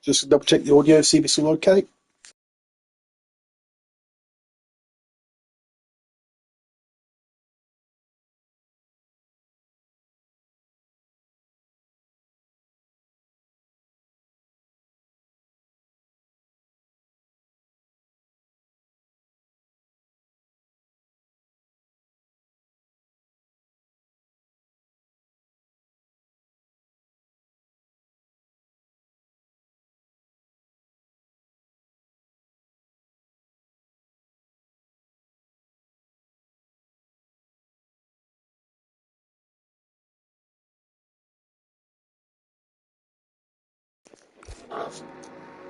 Just double check the audio, see if it's all okay.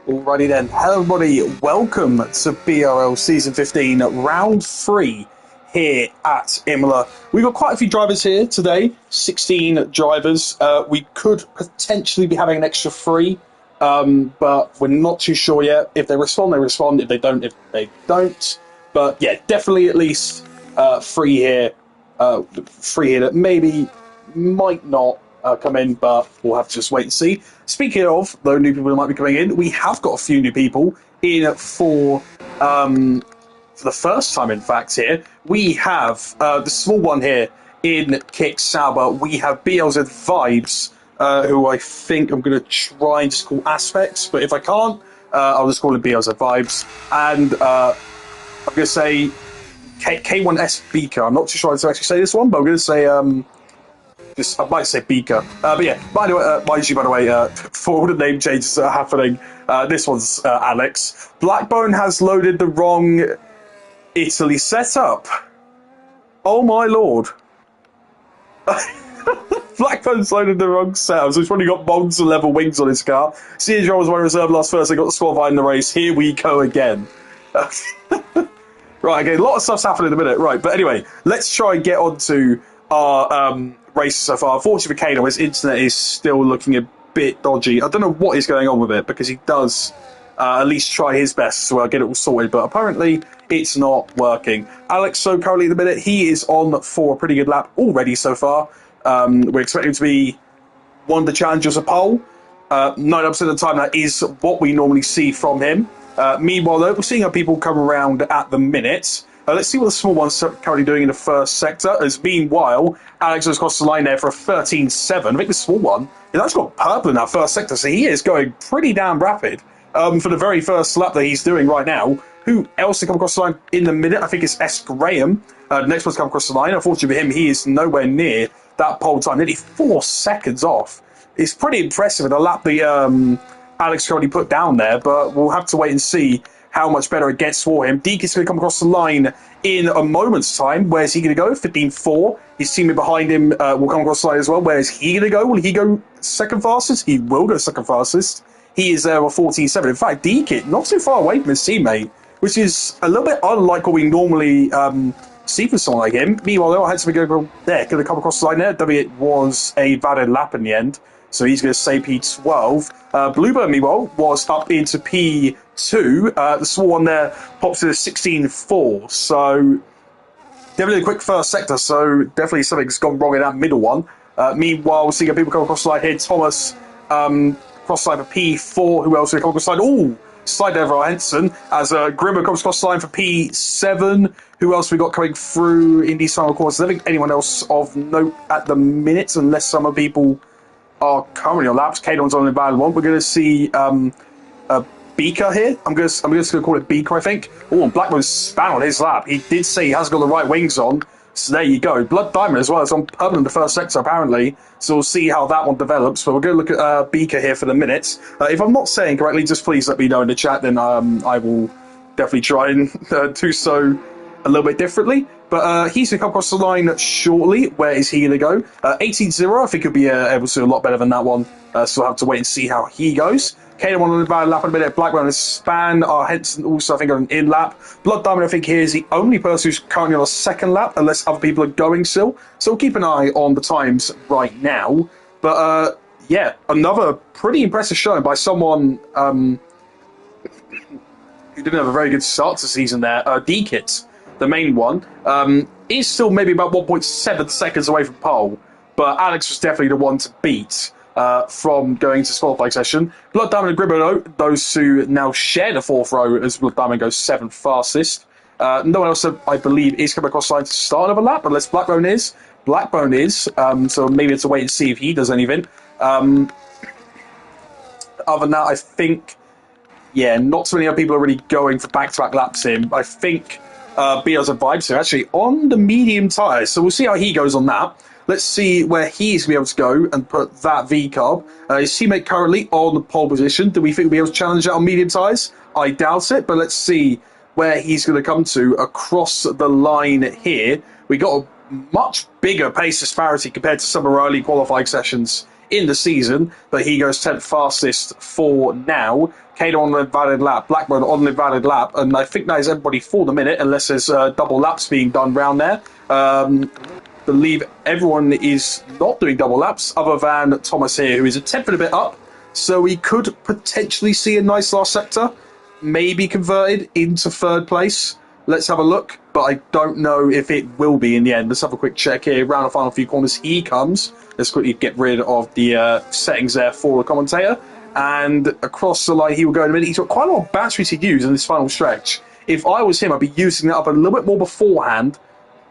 Alrighty then, hello everybody, welcome to BRL Season 15, Round 3 here at Imola. We've got quite a few drivers here today, 16 drivers. We could potentially be having an extra 3, but we're not too sure yet. If they respond, they respond. If they don't, they don't. But yeah, definitely at least 3 here. 3 here that maybe might not come in, but we'll have to just wait and see. Speaking of, though, new people that might be coming in, we have got a few new people in for the first time, in fact, here. We have the small one here in Kick Sauber. We have BLZ Vibes, who I think I'm going to try and just call Aspects, but if I can't, I'll just call it BLZ Vibes. And I'm going to say K1S Beaker. I'm not too sure how to actually say this one, but I'm going to say I might say Beaker. But yeah, by the way, for all the name changes that are happening, this one's Alex. Blackbone has loaded the wrong Italy setup. Oh my lord. Blackbone's loaded the wrong setup, so he's probably got monster level wings on his car. CJ was my reserve last first, I got the squad in the race. Here we go again. Right, okay, a lot of stuff's happening in a minute. Right, but anyway, let's try and get on to our races so far. Unfortunately for Kano, his internet is still looking a bit dodgy. I don't know what is going on with it, because he does at least try his best to get it all sorted, but apparently it's not working. Alex, so currently at the minute, he is on for a pretty good lap already so far. We're expecting him to be one of the challengers of pole. 9% of the time, that is what we normally see from him. Meanwhile, though, we're seeing how people come around at the minute. Let's see what the small one's currently doing in the first sector. As meanwhile, Alex has crossed the line there for a 13.7. I think the small one has actually got purple in that first sector, so he is going pretty damn rapid for the very first lap that he's doing right now. Who else to come across the line in the minute? I think it's S. Graham. The next one's come across the line. Unfortunately for him, he is nowhere near that pole time. Nearly 4 seconds off. It's pretty impressive in the lap the Alex currently put down there, but we'll have to wait and see how much better it gets for him. Deke is going to come across the line in a moment's time. Where's he going to go? 15.4. His teammate behind him will come across the line as well. Where's he going to go? Will he go second fastest? He will go second fastest. He is there with 14.7. In fact, Deke, not too far away from his teammate, which is a little bit unlike what we normally see for someone like him. Meanwhile, though, I had something go there. Going to come across the line there. It was a valid lap in the end. So he's going to say P12. Bluebird, meanwhile, was up into P2. The small one there pops to the 16.4. So definitely a quick first sector. So definitely something's gone wrong in that middle one. Meanwhile, we're seeing people come across the line here. Thomas cross the line for P4. Who else will come across the line? Oh, slide over Henson as Grimmer comes across the line for P7. Who else we got coming through in these final courses? I don't think anyone else of note at the minute, unless some of people are currently on laps. Kadon's on the bad one. We're going to see a Beaker here. I'm just going to call it Beaker, I think. Oh, Blackman's span on his lap. He did say he has got the right wings on. So there you go. Blood Diamond as well. It's on permanent in the first sector, apparently. So we'll see how that one develops. But we're going to look at Beaker here for the minute. If I'm not saying correctly, just please let me know in the chat. Then I will definitely try and do so a little bit differently. But he's going to come across the line shortly. Where is he going to go? 18.0. I think he'll be able to do a lot better than that one. So we'll have to wait and see how he goes. Kaden on the bad lap in a minute. Blackburn is span. Henson also, I think, on an in lap. Blood Diamond, I think, here is the only person who's currently on a second lap, unless other people are going still. So we'll keep an eye on the times right now. But yeah, another pretty impressive showing by someone who didn't have a very good start to the season there. D-Kit, the main one, is still maybe about 1.7 seconds away from pole, but Alex was definitely the one to beat. from going to qualifying session. Blood Diamond and Gribbo, those two now share the 4th row as Blood Diamond goes 7th fastest. No one else, I believe, is coming across the line to start another lap, unless Blackbone is. Blackbone is, so maybe it's a wait and see if he does anything. Other than that, I think, yeah, not too many other people are really going for back-to-back laps in. I think BR's and Vibes are actually on the medium tyres, so we'll see how he goes on that. Let's see where he's going to be able to go and put that V-carb. His teammate currently on the pole position. Do we think we'll be able to challenge that on medium tyres? I doubt it, but let's see where he's going to come to across the line here. We got a much bigger pace disparity compared to some of our early qualifying sessions in the season, but he goes 10th fastest for now. Kane on an invalid lap, Blackburn on an invalid lap, and I think that is everybody for the minute, unless there's double laps being done round there. Believe everyone is not doing double laps, other than Thomas here, who is a 10th and a bit up, so we could potentially see a nice last sector, maybe converted into 3rd place. Let's have a look, but I don't know if it will be in the end. Let's have a quick check here. Round the final few corners, he comes. Let's quickly get rid of the settings there for the commentator. And across the line, he will go in a minute. He's got quite a lot of battery to use in this final stretch. If I was him, I'd be using that up a little bit more beforehand.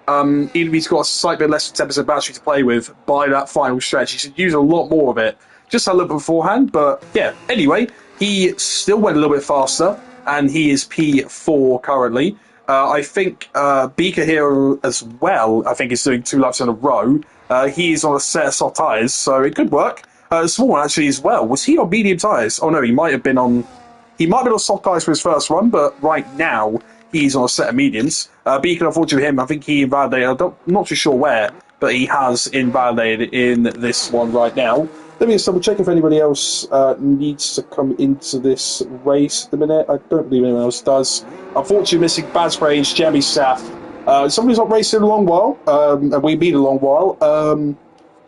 Even if he's got a slight bit less than 10% battery to play with by that final stretch, he should use a lot more of it. Just a little bit beforehand, but yeah. Anyway, he still went a little bit faster, and he is P4 currently. I think Beaker here as well, I think, is doing 2 laps in a row. He is on a set of soft tyres, so it could work. Small one actually as well. Was he on medium tyres? Oh no, he might have been on soft tyres for his first run, but right now he's on a set of mediums. Beacon, unfortunately for him, I think he invalidated, I'm not too sure where, but he has invalidated in this one right now. Let me just double check if anybody else needs to come into this race at the minute. I don't believe anyone else does. Unfortunately, missing Baz Grange, Jeremy Saff. Somebody who's not racing in a long while, and we've been a long while.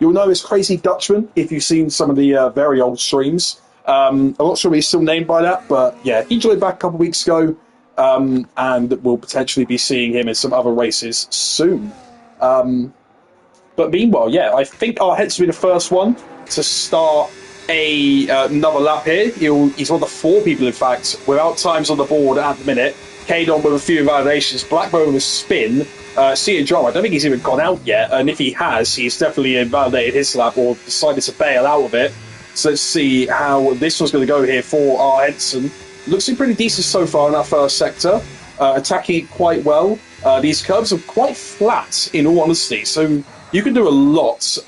You'll know this Crazy Dutchman if you've seen some of the very old streams. I'm not sure if he's still named by that, but yeah, he joined back a couple of weeks ago, and we'll potentially be seeing him in some other races soon. But meanwhile, yeah, I think our heads will be the first one to start another lap here. He's one of the 4 people, in fact, without times on the board at the minute. Kadon with a few invalidations, Blackbone with a spin, Sia Drama. I don't think he's even gone out yet, and if he has, he's definitely invalidated his lap or decided to bail out of it. So let's see how this one's going to go here for our Henson. Looks pretty decent so far in our first sector, attacking it quite well. These curves are quite flat, in all honesty, so you can do a lot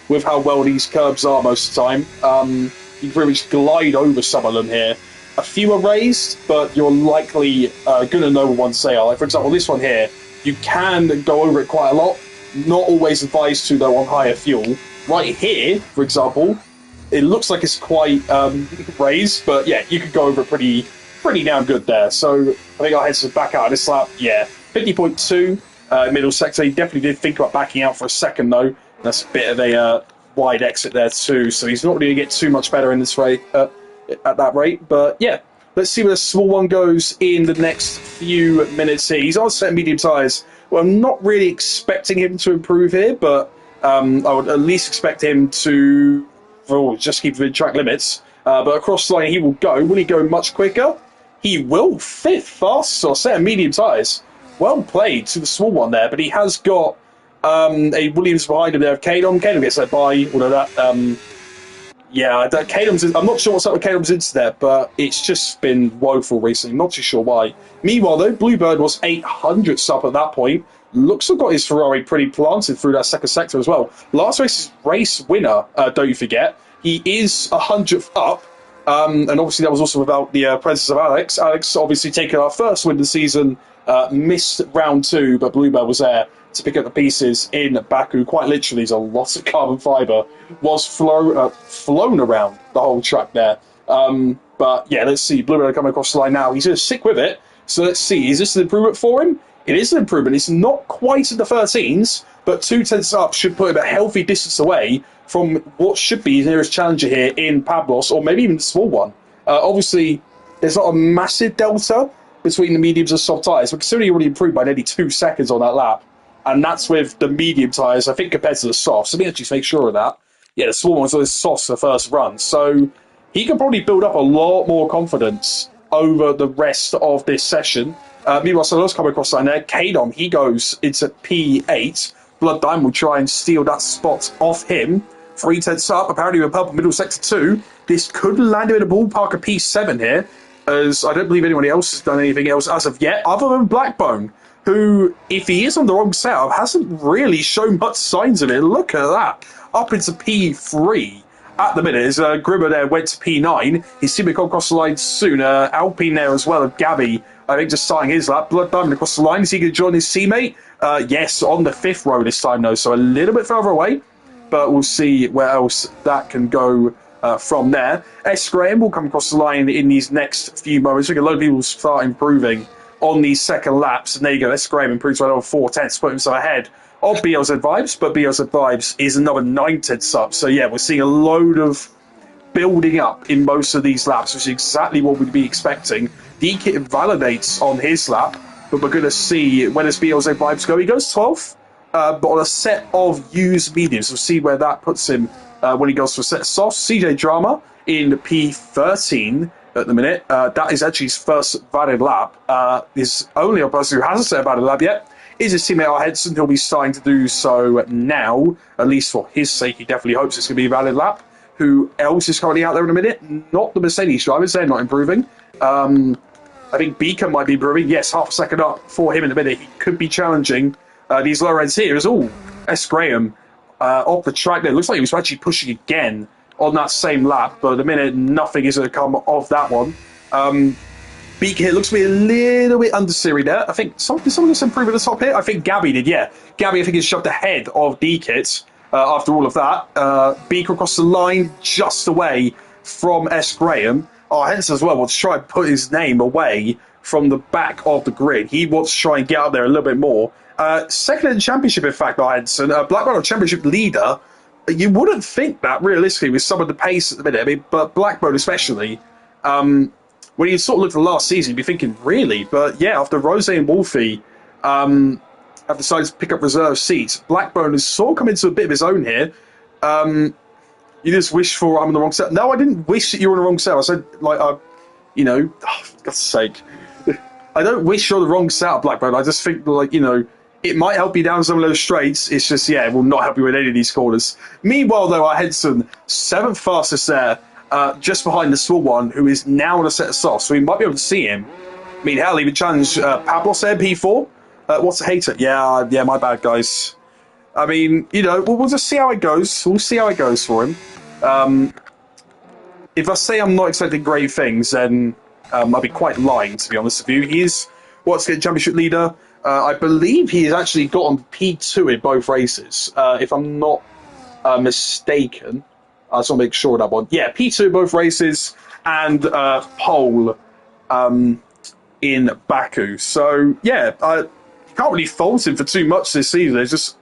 with how well these curbs are most of the time. You can pretty much glide over some of them here. A few are raised, but you're likely going to know what ones they are. Like, for example, this one here, you can go over it quite a lot. Not always advised to, though, on higher fuel. Right here, for example, it looks like it's quite raised, but yeah, you could go over it pretty damn good there. So I think our heads are back out of this lap. Yeah, 50.2 middle sector. He definitely did think about backing out for a second, though. That's a bit of a wide exit there, too. So he's not really going to get too much better in this rate. At that rate, but yeah, let's see where the small one goes in the next few minutes here. He's on set medium tyres. Well, I'm not really expecting him to improve here, but I would at least expect him to just keep within track limits. But across the line, he will go. Will he go much quicker? He will. 5th fastest on set of medium tyres. Well played to the small one there, but he has got a Williams behind him there of Kadon. Kadon gets that by, although that yeah, I'm not sure what's up with Caleb's internet, but it's just been woeful recently. Not too sure why. Meanwhile, though, Bluebird was 800th up at that point. Looks like got his Ferrari pretty planted through that second sector as well. Last race's race winner, don't you forget. He is 100th up, and obviously that was also without the presence of Alex. Alex obviously taking our first win of the season, missed round 2, but Bluebird was there to pick up the pieces in Baku. Quite literally, there's a lot of carbon fibre was flown around the whole track there. But yeah, let's see. Bluebird coming across the line now. He's going to stick with it. So let's see. Is this an improvement for him? It is an improvement. It's not quite in the 13s, but 2 tenths up should put him a healthy distance away from what should be his nearest challenger here in Pablos, or maybe even the small one. Obviously, there's not a massive delta between the mediums and soft tyres, but considering he already improved by nearly 2 seconds on that lap, and that's with the medium tyres, I think, compared to the softs. Let me actually make sure of that. yeah, the Swarm was always sauce the first run. So he can probably build up a lot more confidence over the rest of this session. Meanwhile, so let's come across the line there. Kadom, he goes into P8. Blood Diamond will try and steal that spot off him. 3/10 up, apparently with purple middle sector 2. This could land him in a ballpark of P7 here, as I don't believe anyone else has done anything else as of yet, other than Blackbone, who, if he is on the wrong setup, hasn't really shown much signs of it. Look at that. Up into P3 at the minute, as Grimmer there went to P9. He's seen me come across the line soon. Alpine there as well, and Gabby, I think, just starting his lap. Blood Diamond across the line. Is he going to join his teammate? Yes, on the 5th row this time, though, so a little bit further away. But we'll see where else that can go from there. S. Graham will come across the line in these next few moments. We get a lot of people start improving on these second laps. And there you go, S. Graham improves by over 4/10, put himself ahead of BLZ Vibes. But BLZ Vibes is another 9/10 up. So yeah, we're seeing a load of building up in most of these laps, which is exactly what we'd be expecting. D-Kit validates on his lap, but we're going to see where does BLZ Vibes go. He goes 12th. But on a set of used mediums, we'll see where that puts him when he goes to a set of softs. CJ Drama in P13 at the minute. That is actually his first valid lap. His only other person who hasn't set a valid lap yet is his teammate R. Henson. He'll be starting to do so now, at least for his sake. He definitely hopes it's going to be a valid lap. Who else is currently out there in a minute? Not the Mercedes drivers. They're not improving. I think Beacon might be improving. Yes, half a second up for him in a minute. He could be challenging these lower ends here. Is all S. Graham off the track there. It looks like he was actually pushing again on that same lap, but at the minute nothing is going to come of that one. Beacon here looks to be a little bit under Siri there. I think someone just improved at the top here. I think Gabby did, yeah. Gabby, I think, is shoved ahead of D-Kit after all of that. Beaker across the line, just away from S. Graham. Henson as well wants to try and put his name away from the back of the grid. He wants to try and get out there a little bit more. Second in the championship, in fact, Henson. Black Belt championship leader. You wouldn't think that, realistically, with some of the pace at the minute. I mean, but Blackbone especially, when you sort of look at the last season, you'd be thinking, really? But yeah, after Rose and Wolfie have decided to pick up reserve seats, Blackbone has sort of come into a bit of his own here. You just wish for I'm on the wrong set. No, I didn't wish that you were on the wrong set. I said, like, you know, for God's sake. I don't wish you're the wrong setup, Blackbone. I just think, like, you know, it might help you down some of those straights. It's just, yeah, it will not help you with any of these corners. Meanwhile, though, Henson, 7th fastest there, just behind the small one, who is now on a set of softs, so we might be able to see him. I mean, hell, even challenge Pablos there, P4. What's a hater? Yeah, my bad, guys. I mean, you know, we'll just see how it goes. We'll see how it goes for him. If I say I'm not expecting great things, then I'll be quite lying, to be honest with you. He is what's the championship leader. I believe he has actually got on P2 in both races, if I'm not mistaken. I just want to make sure of that one. Yeah, P2 in both races and pole in Baku. So, yeah, you can't really fault him for too much this season. There's just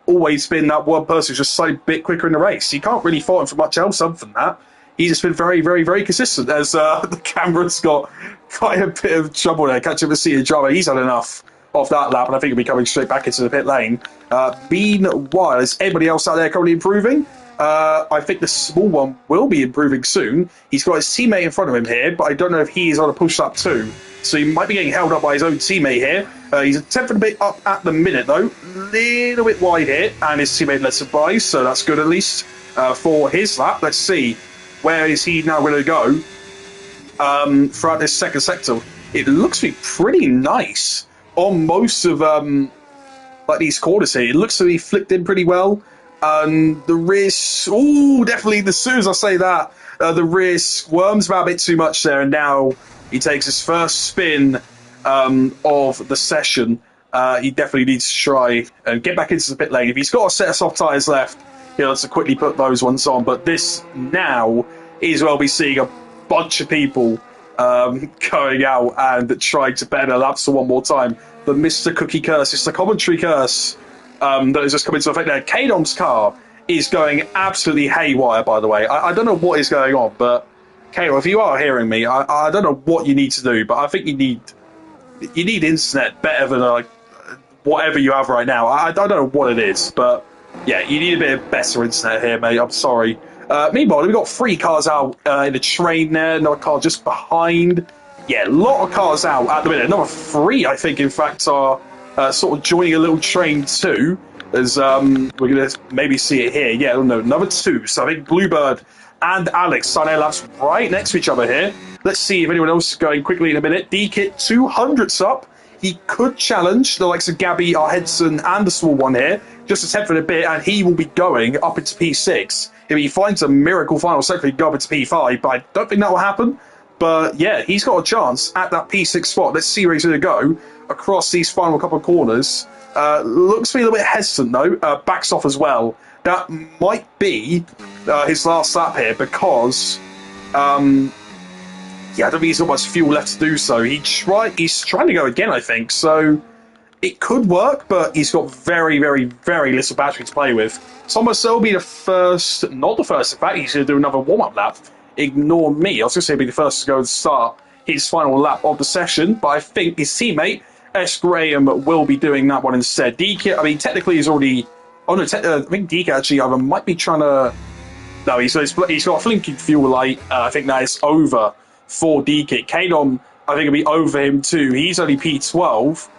always been that one person who's just slightly bit quicker in the race. You can't really fault him for much else other than that. He's just been very, very, very consistent, as the camera's got quite a bit of trouble there. Catching the seat of drama. He's had enough of that lap, and I think he'll be coming straight back into the pit lane. Meanwhile, is anybody else out there currently improving? I think the small one will be improving soon. He's got his teammate in front of him here, but I don't know if he is on a push lap too. So he might be getting held up by his own teammate here. He's a tenth and a bit up at the minute, though. Little bit wide here, and his teammate lets him by, so that's good at least for his lap. Let's see. Where is he now going to go throughout this second sector? It looks to be pretty nice on most of like these corners here. It looks to be flicked in pretty well. The rear, definitely, as soon as I say that, the rear squirms about a bit too much there, and now he takes his first spin of the session. He definitely needs to try and get back into the pit lane. If he's got a set of soft tyres left, he'll have to quickly put those ones on. But this now is where we'll be seeing a bunch of people going out and trying to better their laps for one more time. The Mr. Cookie curse, it's the commentary curse that has just come into effect there. Kadom's car is going absolutely haywire, by the way. I don't know what is going on, but Kadom, if you are hearing me, I don't know what you need to do, but I think you need internet better than whatever you have right now. I don't know what it is, but Yeah, you need a bit of better internet here, mate. I'm sorry. Meanwhile, we've got 3 cars out in the train there. Another car just behind. Yeah, a lot of cars out at the minute. Another 3, I think, in fact, are sort of joining a little train too. As we're going to maybe see it here. Yeah, no, another 2. So I think Bluebird and Alex sign their laps right next to each other here. Let's see if anyone else is going quickly in a minute. D-Kit 200s up. He could challenge the likes of Gabby, Arhedson, and the small one here, just a tenth of a bit, and he will be going up into P6. If he finds a miracle final second, he can go up into P5, but I don't think that will happen. But yeah, he's got a chance at that P6 spot. Let's see where he's going to go across these final couple of corners. Looks to be a little bit hesitant, though. Backs off as well. That might be his last lap here because... yeah, I don't think he's got much fuel left to do so. He's trying to go again, I think. So it could work, but he's got very, very, very little battery to play with. Thomas will be the first, not the first, in fact, he's going to do another warm-up lap. Ignore me. I was going to say he'll be the first to go and start his final lap of the session, but I think his teammate, S. Graham, will be doing that one instead. DK, I mean, technically he's already... Oh, no, I think DK actually either might be trying to... No, he's got a flinking fuel light. I think that is over for D-Kit. Kadon, I think, will be over him too. He's only P12.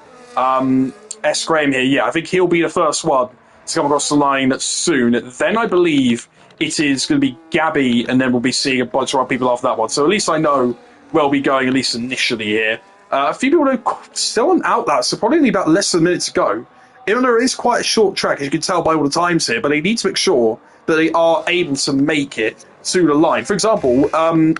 S. Graham here, yeah, I think he'll be the first one to come across the line soon. Then I believe it is going to be Gabby, and then we'll be seeing a bunch of other people after that one. So at least I know where we'll be going, at least initially here. A few people are still on outlets, so probably only about less than a minute to go. Imola is quite a short track, as you can tell by all the times here, but they need to make sure that they are able to make it to the line. For example,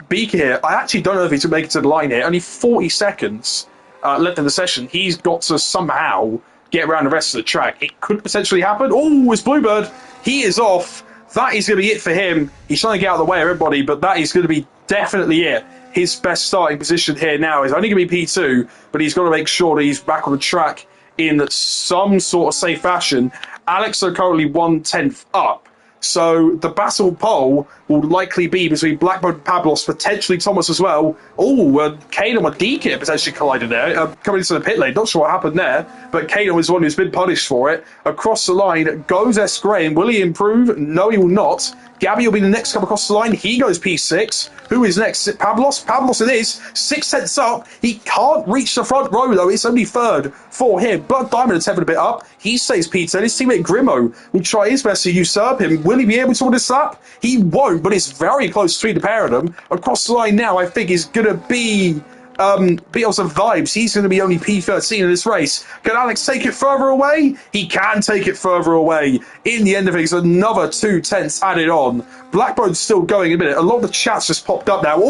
Beaker here, I actually don't know if he's going to make it to the line here. Only 40 seconds left in the session. He's got to somehow get around the rest of the track. It could potentially happen. Oh, it's Bluebird. He is off. That is going to be it for him. He's trying to get out of the way of everybody, but that is going to be definitely it. His best starting position here now is only going to be P2, but he's got to make sure that he's back on the track in some sort of safe fashion. Alex are currently 1/10 up. So the battle pole will likely be between Blackbird and Pablos, potentially Thomas as well. Oh, Kano and DK potentially collided there, coming into the pit lane. Not sure what happened there, but Kano is one who's been punished for it. Across the line goes S. Graham. Will he improve? No, he will not. Gabby will be the next come across the line. He goes P6. Who is next? Pablos? Pablos it is. 6 tenths up. He can't reach the front row, though. It's only third for him. Blood Diamond is having a bit up. He stays P10. His teammate Grimo will try his best to usurp him. Will he be able to win this lap? He won't, but it's very close between the pair of them. Across the line now, I think, is going to be... Beatles of Vibes. He's going to be only P13 in this race. Can Alex take it further away? He can take it further away. In the end of it, it's another 2 tenths added on. Blackbone's still going a minute. A lot of the chats just popped up now.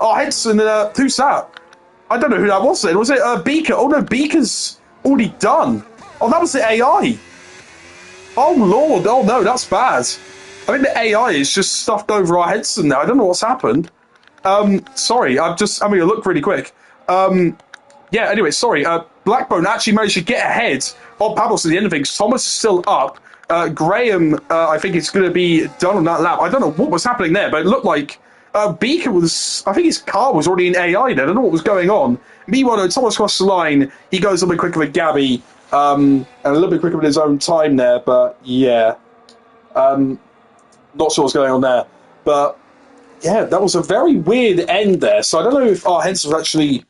Oh, Henson, who's that? I don't know who that was then. Was it Beaker? Oh no, Beaker's already done. Oh, that was the AI. Oh Lord, oh no, that's bad. I think the AI is just stuffed over our Henson now. I don't know what's happened. Sorry, I'm going to look really quick. Yeah, anyway, sorry. Blackbone actually managed to get ahead of Pablos at the end of things. Thomas is still up. Graham, I think it's going to be done on that lap. I don't know what was happening there, but it looked like Beaker was... I think his car was already in AI there. I don't know what was going on. Meanwhile, Thomas crossed the line. He goes a little bit quicker with Gabby, and a little bit quicker with his own time there, but yeah. Not sure what's going on there. But... yeah, that was a very weird end there. So I don't know if Henson was actually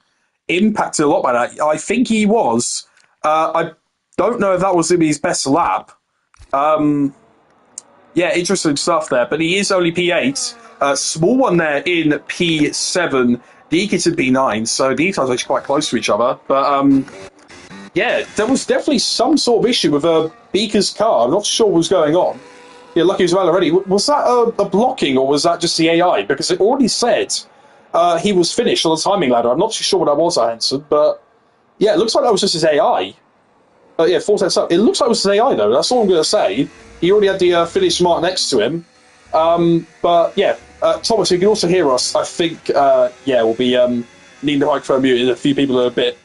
impacted a lot by that. I think he was. I don't know if that was his best lap. Yeah, interesting stuff there. But he is only P8. Small one there in P7. Deacon's in P9. So the times are actually quite close to each other. But yeah, there was definitely some sort of issue with Beaker's car. I'm not sure what was going on. Yeah, lucky as well already. Was that a blocking or was that just the AI? Because it already said he was finished on the timing ladder. I'm not too sure what that was, Henson, but yeah, it looks like that was just his AI. Yeah, 4 tenths up. It looks like it was his AI, though. That's all I'm going to say. He already had the finish mark next to him. But yeah, Thomas, you can also hear us. I think, yeah, we'll be needing the microphone muted. A few people are a bit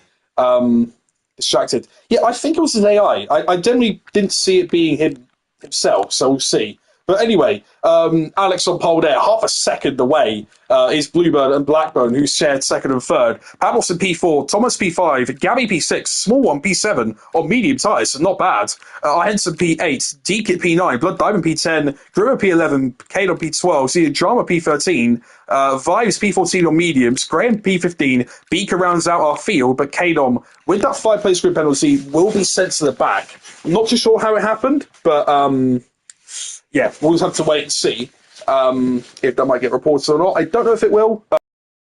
distracted. Yeah, I think it was his AI. I generally didn't see it being himself, so we'll see. But anyway, Alex on pole there, half a second away is Bluebird and Blackbone, who shared second and third. Pablos in P4, Thomas P5, Gabby P6, Small One P7 on medium tyres, so not bad. Henson P8, Deek at P9, Blood Diamond P10, Grimmer P11, Kane on P12, See Drama P13, Vibes P14 on mediums, Graham P15, Beaker rounds out our field, but Kadom, with that 5-place grid penalty, will be sent to the back. I'm not too sure how it happened, but yeah, we'll just have to wait and see if that might get reported or not. I don't know if it will.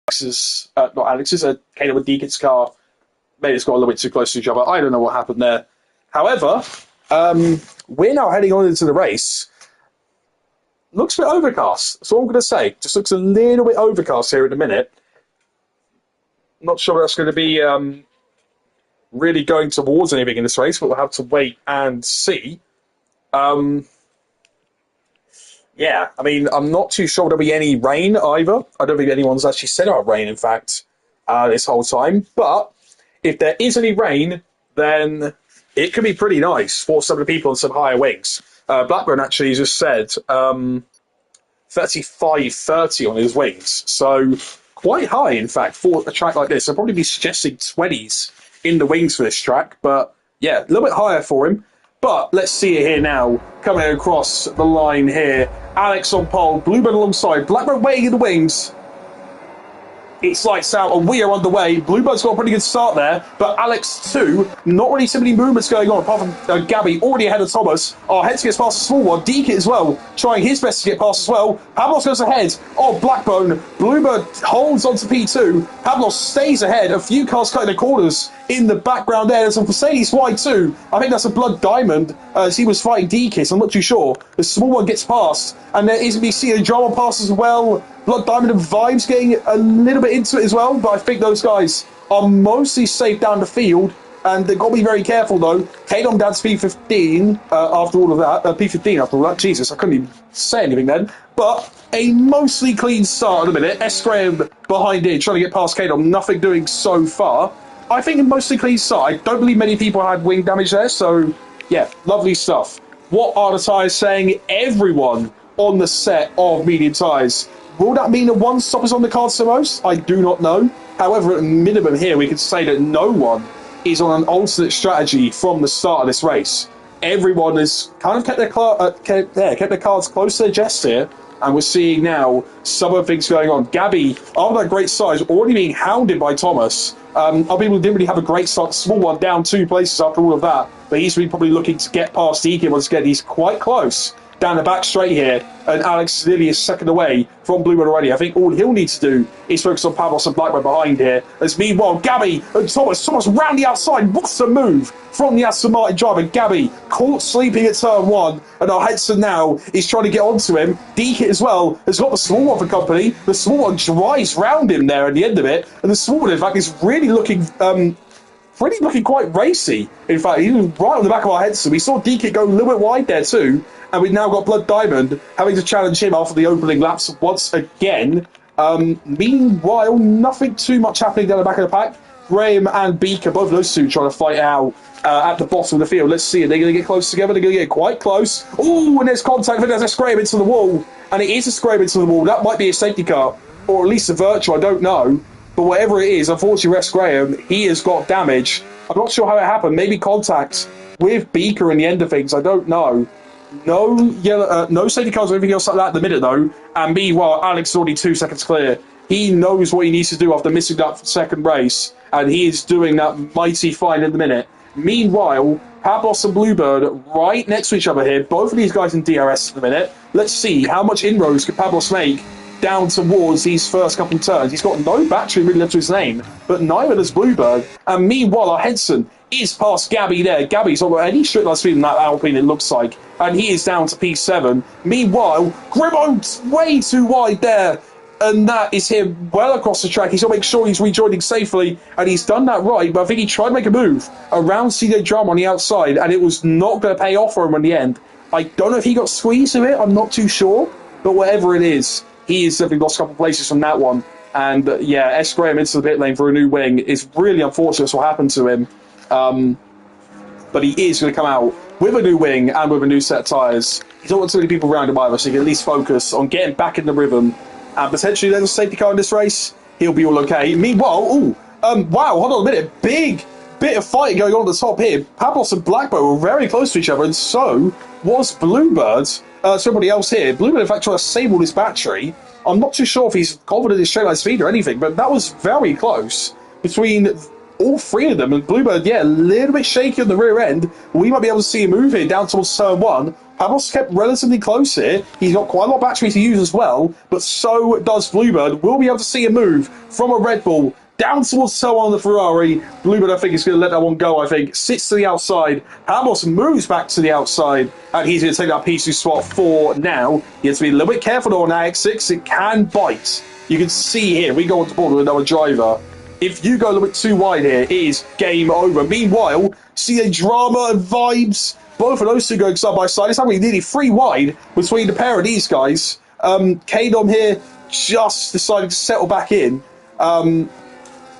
Alex's, not Alex's, Kadom and Deacon's car, maybe it's got a little bit too close to each other. I don't know what happened there. However, we're now heading on into the race. Looks a bit overcast. That's all I'm going to say. Just looks a little bit overcast here in a minute. Not sure that's going to be really going towards anything in this race, but we'll have to wait and see. Yeah, I mean, I'm not too sure there'll be any rain either. I don't think anyone's actually said about rain, in fact, this whole time. But if there is any rain, then it can be pretty nice for some of the people on some higher wings. Blackburn actually just said 35-30 on his wings. So quite high, in fact, for a track like this. I'll probably be suggesting 20s in the wings for this track. But yeah, a little bit higher for him. But let's see it here now, coming across the line here. Alex on pole, Bluebird alongside, Blackburn waiting in the wings. It's lights out and we are underway. Bluebird's got a pretty good start there, but Alex too, not really so many movements going on apart from Gabby already ahead of Thomas. Heads gets past the small one, Deek as well, trying his best to get past as well. Pablos goes ahead of Blackbone. Bluebird holds on to P2. Pablos stays ahead, a few cars cutting the corners in the background there. There's a Mercedes Y2. I think that's a Blood Diamond as he was fighting Deekis. I'm not too sure. The small one gets past, and there is going to be seeing a drama pass as well. Blood Diamond and Vibes getting a little bit into it as well, but I think those guys are mostly safe down the field, and they've got to be very careful though. Kadom down to P15 after all of that. P15 after all that. Jesus, I couldn't even say anything then. But a mostly clean start in a minute. S. Graham behind it, trying to get past Kadom. Nothing doing so far. I think a mostly clean start. I don't believe many people had wing damage there, so yeah, lovely stuff. What are the tyres saying? Everyone on the set of medium tyres. Will that mean that one stop is on the cards the most? I do not know. However, at a minimum here, we can say that no one is on an alternate strategy from the start of this race. Everyone has kind of kept their cards close to their chest here, and we're seeing now some of the things going on. Gabby, after that great start, is already being hounded by Thomas. Other people didn't really have a great start. Small one down 2 places after all of that, but he's really probably looking to get past Deacon once again. He's quite close down the back straight here, and Alex is nearly a second away from Bluebird already. I think all he'll need to do is focus on Pablos and Blackburn behind here. As meanwhile, Gabby and Thomas round the outside. What's the move from the Aston Martin driver? Gabby caught sleeping at turn 1, and our Henson now is trying to get onto him. Deek as well has got the small one for company. The small one drives round him there at the end of it, and the small one, in fact, is really looking quite racy. In fact, he was right on the back of our Henson. We saw Deek go a little bit wide there too. And we've now got Blood Diamond having to challenge him after the opening laps once again. Meanwhile, nothing too much happening down the back of the pack. Graham and Beaker, both of those two trying to fight out at the bottom of the field. Let's see, are they going to get close together? They're going to get quite close. Oh, and there's contact. There's a scrape into the wall. And it is a scrape into the wall. That might be a safety car, or at least a virtual, I don't know. But whatever it is, unfortunately, Rex Graham, he has got damage. I'm not sure how it happened. Maybe contact with Beaker in the end of things. I don't know. No yellow, no safety cars or anything else like that at the minute, though. And meanwhile, Alex is already 2 seconds clear. He knows what he needs to do after missing that second race, and he is doing that mighty fine in the minute. Meanwhile, Pablos and Bluebird right next to each other here. Both of these guys in DRS at the minute. Let's see how much inroads can Pablos make down towards these first couple of turns. He's got no battery really left to his name, but neither does Bluebird. And meanwhile, our Henson is past Gabby there. Gabby's not got any straight line speed in that Alpine, it looks like. And he is down to P7. Meanwhile, Grimmo's way too wide there. And that is him well across the track. He's got to make sure he's rejoining safely. And he's done that right. But I think he tried to make a move around CJ Drama on the outside. And it was not going to pay off for him in the end. I don't know if he got squeezed of it. I'm not too sure. But whatever it is, he has definitely lost a couple of places from that one. And yeah, S. Graham into the pit lane for a new wing. It's really unfortunate what happened to him. But he is going to come out with a new wing and with a new set of tyres. He's not got too many people around him either, so he can at least focus on getting back in the rhythm and potentially there's a safety car in this race. He'll be all okay. Meanwhile, wow, hold on a minute. Big bit of fighting going on at the top here. Pablos and Blackbow were very close to each other, and so was Bluebird. Somebody else here. Bluebird, in fact, tried to sable his battery. I'm not too sure if he's confident in straight line speed or anything, but that was very close between all three of them. And Bluebird, yeah, a little bit shaky on the rear end. We might be able to see a move here down towards turn one. Pablos kept relatively close here. He's got quite a lot of battery to use as well, but so does Bluebird. We'll be able to see a move from a Red Bull down towards turn one on the Ferrari. Bluebird, I think, is going to let that one go, I think. Sits to the outside. Pablos moves back to the outside, and he's going to take that P2 spot for now. He has to be a little bit careful on AX6. It can bite. You can see here, we go on the board with another driver. If you go a little bit too wide here, it is game over. Meanwhile, see a drama and vibes. Both of those two going side by side. It's happening nearly 3 wide between the pair of these guys. Kadom here just decided to settle back in.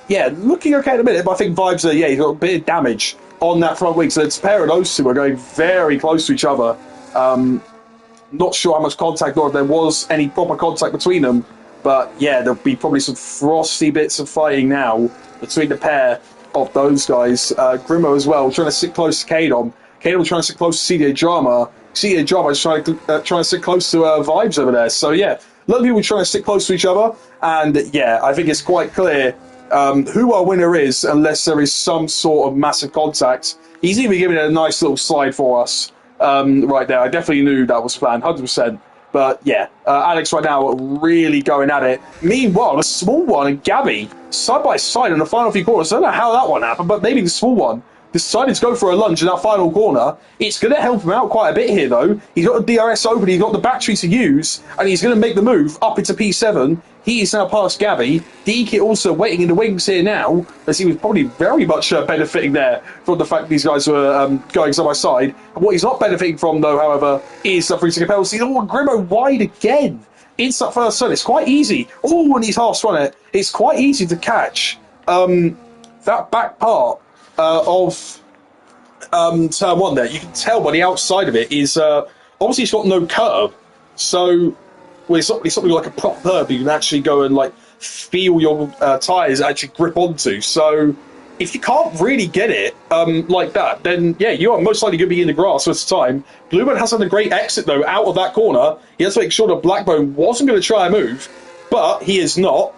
Yeah, looking okay in a minute, but I think vibes are, yeah, he's got a bit of damage on that front wing. So it's a pair of those two are going very close to each other. Not sure how much contact or if there was any proper contact between them. But yeah, there'll be probably some frosty bits of fighting now between the pair of those guys. Grimo as well, trying to sit close to Kadom. Kadom trying to sit close to CJ Drama. CJ Drama is trying to sit close to Vibes over there. So yeah, a lot of people trying to sit close to each other. And yeah, I think it's quite clear who our winner is, unless there is some sort of massive contact. He's even giving it a nice little slide for us right there. I definitely knew that was planned, 100%. But yeah, Alex right now really going at it. Meanwhile, the small one and Gabby side by side in the final few corners. I don't know how that one happened, but maybe the small one decided to go for a lunge in that final corner. It's going to help him out quite a bit here, though. He's got the DRS open, he's got the battery to use, and he's going to make the move up into P7. He is now past Gabby. DK also waiting in the wings here now, as he was probably very much benefiting there from the fact that these guys were going side by side. And what he's not benefiting from, though, however, is the free-to-go penalty. Oh, Grimo wide again. It's that first turn. It's quite easy. Oh, when he's half-spun it, it's quite easy to catch that back part of turn one there. You can tell by the outside of it is obviously it's got no curb, so it's not really like a proper curb you can actually go and like feel your tyres actually grip onto. So if you can't really get it like that, then yeah, you are most likely going to be in the grass for the time. Bluebird has had a great exit though out of that corner. He has to make sure that Blackbone wasn't going to try and move, but he is not.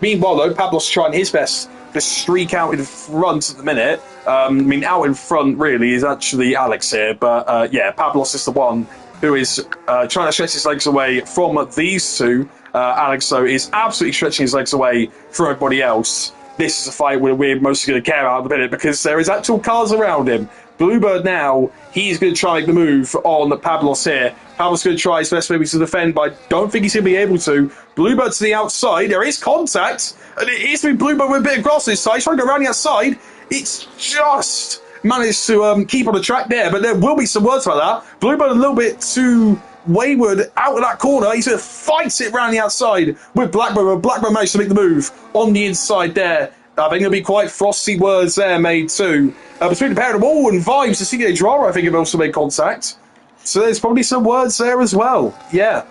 Meanwhile though, Pablos trying his best to streak out in front at the minute. I mean, out in front really is actually Alex here, but yeah, Pablos is the one who is trying to stretch his legs away from these two. Alex, though, is absolutely stretching his legs away from everybody else. This is a fight where we're mostly going to care about at the minute because there is actual cars around him. Bluebird now, he's going to try and make the move on Pablos here. Pablos going to try his best maybe to defend, but I don't think he's going to be able to. Bluebird to the outside. There is contact, and it is to be Bluebird with a bit of grass this side. He's trying to go around the outside. It's just managed to keep on the track there, but there will be some words about that. Bluebird a little bit too wayward out of that corner. He's going to fight it round the outside with Blackburn, but Blackburn managed to make the move on the inside there. I think there'll be quite frosty words there made too. Between the pair of them all and Vibes, the CK Drama, I think, have also made contact. So there's probably some words there as well. Yeah.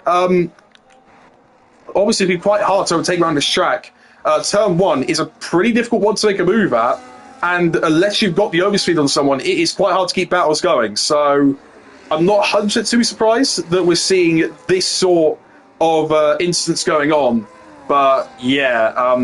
Obviously, it'd be quite hard to overtake around this track. Turn one is a pretty difficult one to make a move at. And unless you've got the overspeed on someone, it is quite hard to keep battles going. So I'm not 100% too surprised that we're seeing this sort of incidents going on. But yeah,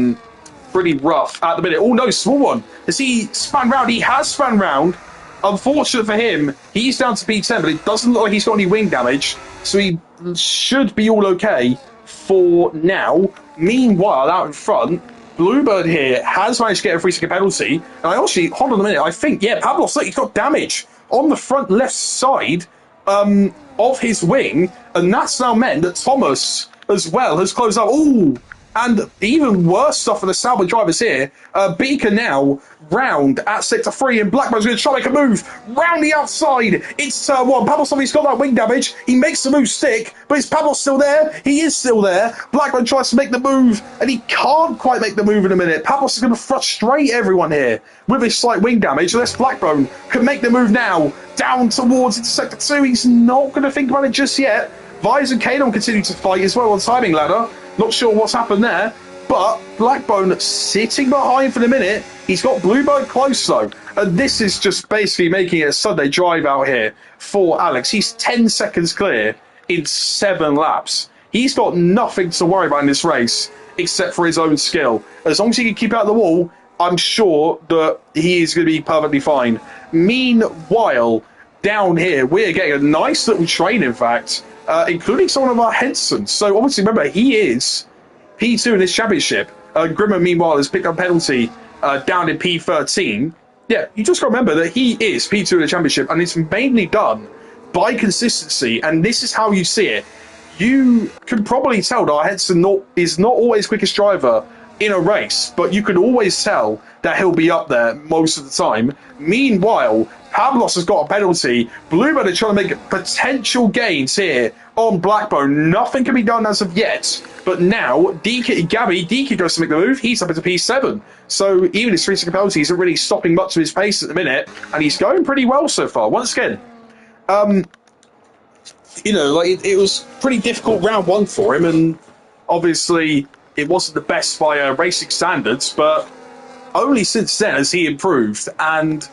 pretty rough at the minute. Oh no, small one. Has he spun round? He has spun round. Unfortunate for him, he's down to P10, but it doesn't look like he's got any wing damage. So he should be all okay for now. Meanwhile, out in front, Bluebird here has managed to get a free second penalty. And I actually, hold on a minute, I think, yeah, Pablos, look, he's got damage on the front left side of his wing. And that's now meant that Thomas, as well, has closed up. Ooh, And even worse stuff for the Sauber drivers here. Beaker now round at sector 3, and Blackburn's going to try to make a move round the outside. It's turn 1. Pavlos got that wing damage. He makes the move stick, but is Pavlos still there? He is still there. Blackburn tries to make the move, and he can't quite make the move in a minute. Pavlos is going to frustrate everyone here with his slight wing damage, unless Blackburn can make the move now down towards into sector 2. He's not going to think about it just yet. Vibes and Kadon continue to fight as well on the timing ladder. Not sure what's happened there, but Blackbone sitting behind for the minute. He's got Bluebird close though, and this is just basically making it a Sunday drive out here for Alex. He's 10 seconds clear in 7 laps. He's got nothing to worry about in this race except for his own skill. As long as he can keep out the wall, I'm sure that he is going to be perfectly fine. Meanwhile, down here, we're getting a nice little train, in fact, including someone of our Henson. So obviously, remember, he is P2 in this championship. Grimmer, meanwhile, has picked up a penalty down in P13. Yeah, you just got to remember that he is P2 in the championship, and it's mainly done by consistency, and this is how you see it. You can probably tell that our Henson is not always quickest driver in a race, but you can always tell that he'll be up there most of the time. Meanwhile, Pavlos has got a penalty. Bluebird are trying to make potential gains here on Blackbone. Nothing can be done as of yet. But now, DK goes to make the move. He's up into P7. So even his 3-second penalty isn't really stopping much of his pace at the minute. And he's going pretty well so far. Once again, you know, like it was pretty difficult round 1 for him. And obviously, it wasn't the best by racing standards. But only since then has he improved. And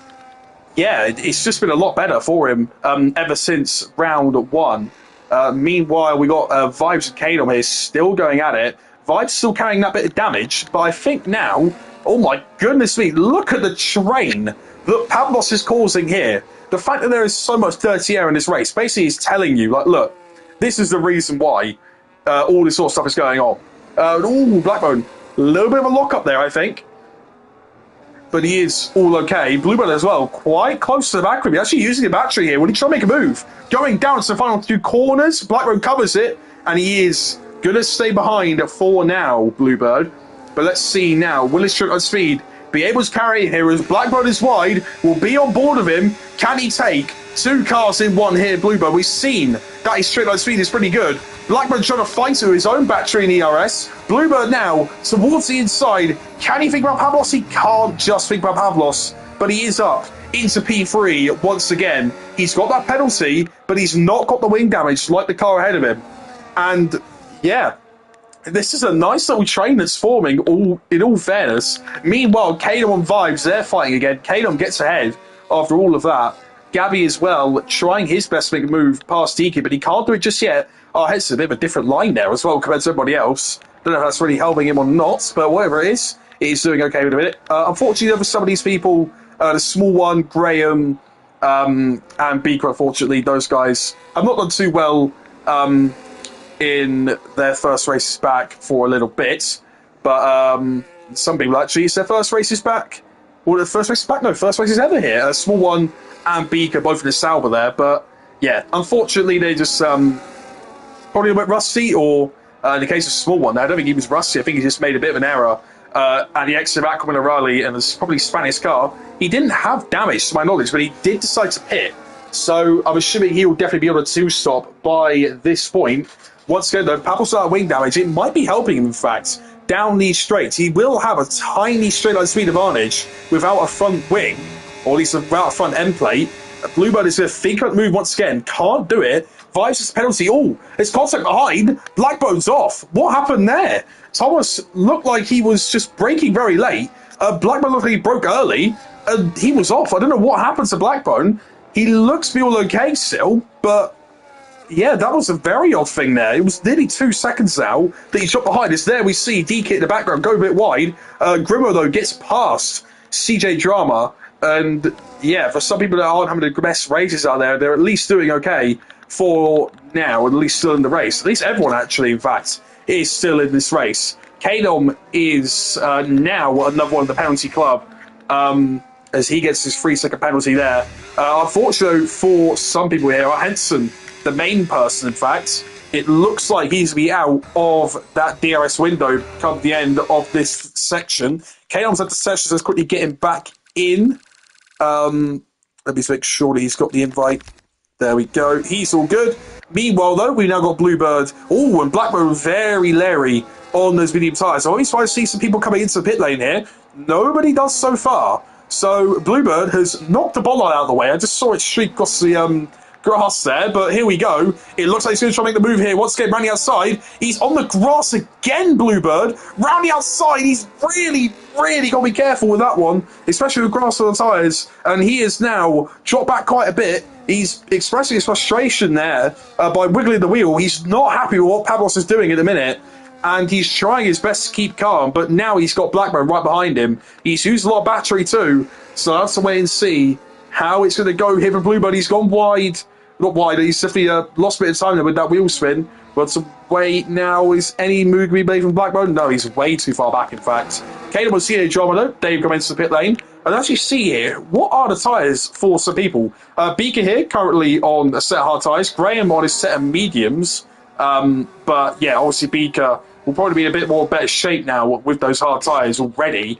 yeah, it's just been a lot better for him ever since round 1. Meanwhile, we got Vibes and Kadon here still going at it. Vibes still carrying that bit of damage, but I think now, oh my goodness me, look at the train that Pavlos is causing here. The fact that there is so much dirty air in this race basically is telling you, like, look, this is the reason why all this sort of stuff is going on. Ooh, Blackbone, a little bit of a lock-up there, I think. But he is all okay. Bluebird as well, quite close to the back of him. He's actually using the battery here when he's trying to make a move. Going down to the final 2 corners. Blackbird covers it, and he is going to stay behind for now, Bluebird. But let's see now. Will his on speed be able to carry here as Blackbird is wide? Will be on board of him. Can he take 2 cars in 1 here, Bluebird? We've seen that his straight line speed is pretty good. Blackbird trying to fight to his own battery in ERS. Bluebird now towards the inside. Can he think about Pavlos? He can't just think about Pavlos, but he is up into P3 once again. He's got that penalty, but he's not got the wing damage like the car ahead of him. And yeah, this is a nice little train that's forming, in all fairness. Meanwhile, Kadon and Vibes, they're fighting again. Kadon gets ahead after all of that. Gabby as well, trying his best to make a move past DK, but he can't do it just yet. Oh, it's a bit of a different line there as well compared to everybody else. Don't know if that's really helping him or not, but whatever it is, he's doing okay with it. Unfortunately, for some of these people, the small one, Graham, and Beaker, unfortunately, those guys have not done too well in their first races back for a little bit. But some people, actually, it's their first races back. Well, the first races back? No, first races ever here. A small one and Beaker, both in the Sauber there. But yeah, unfortunately, they just probably a bit rusty, or in the case of small one, I don't think he was rusty. I think he just made a bit of an error. And he exited back in a rally, and it's probably Spanish car. He didn't have damage, to my knowledge, but he did decide to pit. So I'm assuming he will definitely be able to stop by this point. Once again, though, Pavlos without wing damage, it might be helping him, in fact, down these straights. He will have a tiny straight line speed advantage without a front wing, or at least without a front end plate. Bluebird is going to think about the move once again. Can't do it. Vibes' penalty. Oh, it's contact behind. Blackbone's off. What happened there? Thomas looked like he was just braking very late. Blackbone looked like he broke early. He was off. I don't know what happened to Blackbone. He looks to be all okay still, but yeah, that was a very odd thing there. It was nearly 2 seconds now that he shot behind us. There we see DK in the background go a bit wide. Grimmo, though, gets past CJ Drama. And yeah, for some people that aren't having the best races out there, they're at least doing okay for now, at least still in the race. At least everyone, actually, in fact, is still in this race. Kadom is now another one of the penalty club, as he gets his 3-second penalty there. Unfortunately for some people here, Henson, the main person, in fact, it looks like he's going to be out of that DRS window come the end of this section. Kanom's at the session, so let's quickly get him back in. Let me just make sure that he's got the invite. There we go. He's all good. Meanwhile, though, we've now got Bluebird. Oh, and Blackbird very leery on those medium tyres. I always try to see some people coming into the pit lane here. Nobody does so far. So Bluebird has knocked the ball out of the way. I just saw it streak across the grass there, but here we go. It looks like he's going to try to make the move here. Once again, round the outside. He's on the grass again, Bluebird. Round the outside. He's really got to be careful with that one, especially with grass on the tyres. And he is now dropped back quite a bit. He's expressing his frustration there by wiggling the wheel. He's not happy with what Pavlos is doing at the minute. And he's trying his best to keep calm, but now he's got Blackburn right behind him. He's used a lot of battery too, so let's wait and see how it's going to go here for Bluebird. He's gone wide. Not wide, he's definitely lost a bit of time there with that wheel spin. But to wait now, is any move to be made from Blackburn? No, he's way too far back, in fact. Caleb will see Andromeda. Dave come into the pit lane. And actually see here, what are the tyres for some people? Beaker here, currently on a set of hard tyres. Graham on his set of mediums. But yeah, obviously Beaker will probably be in a bit more better shape now with those hard tyres already.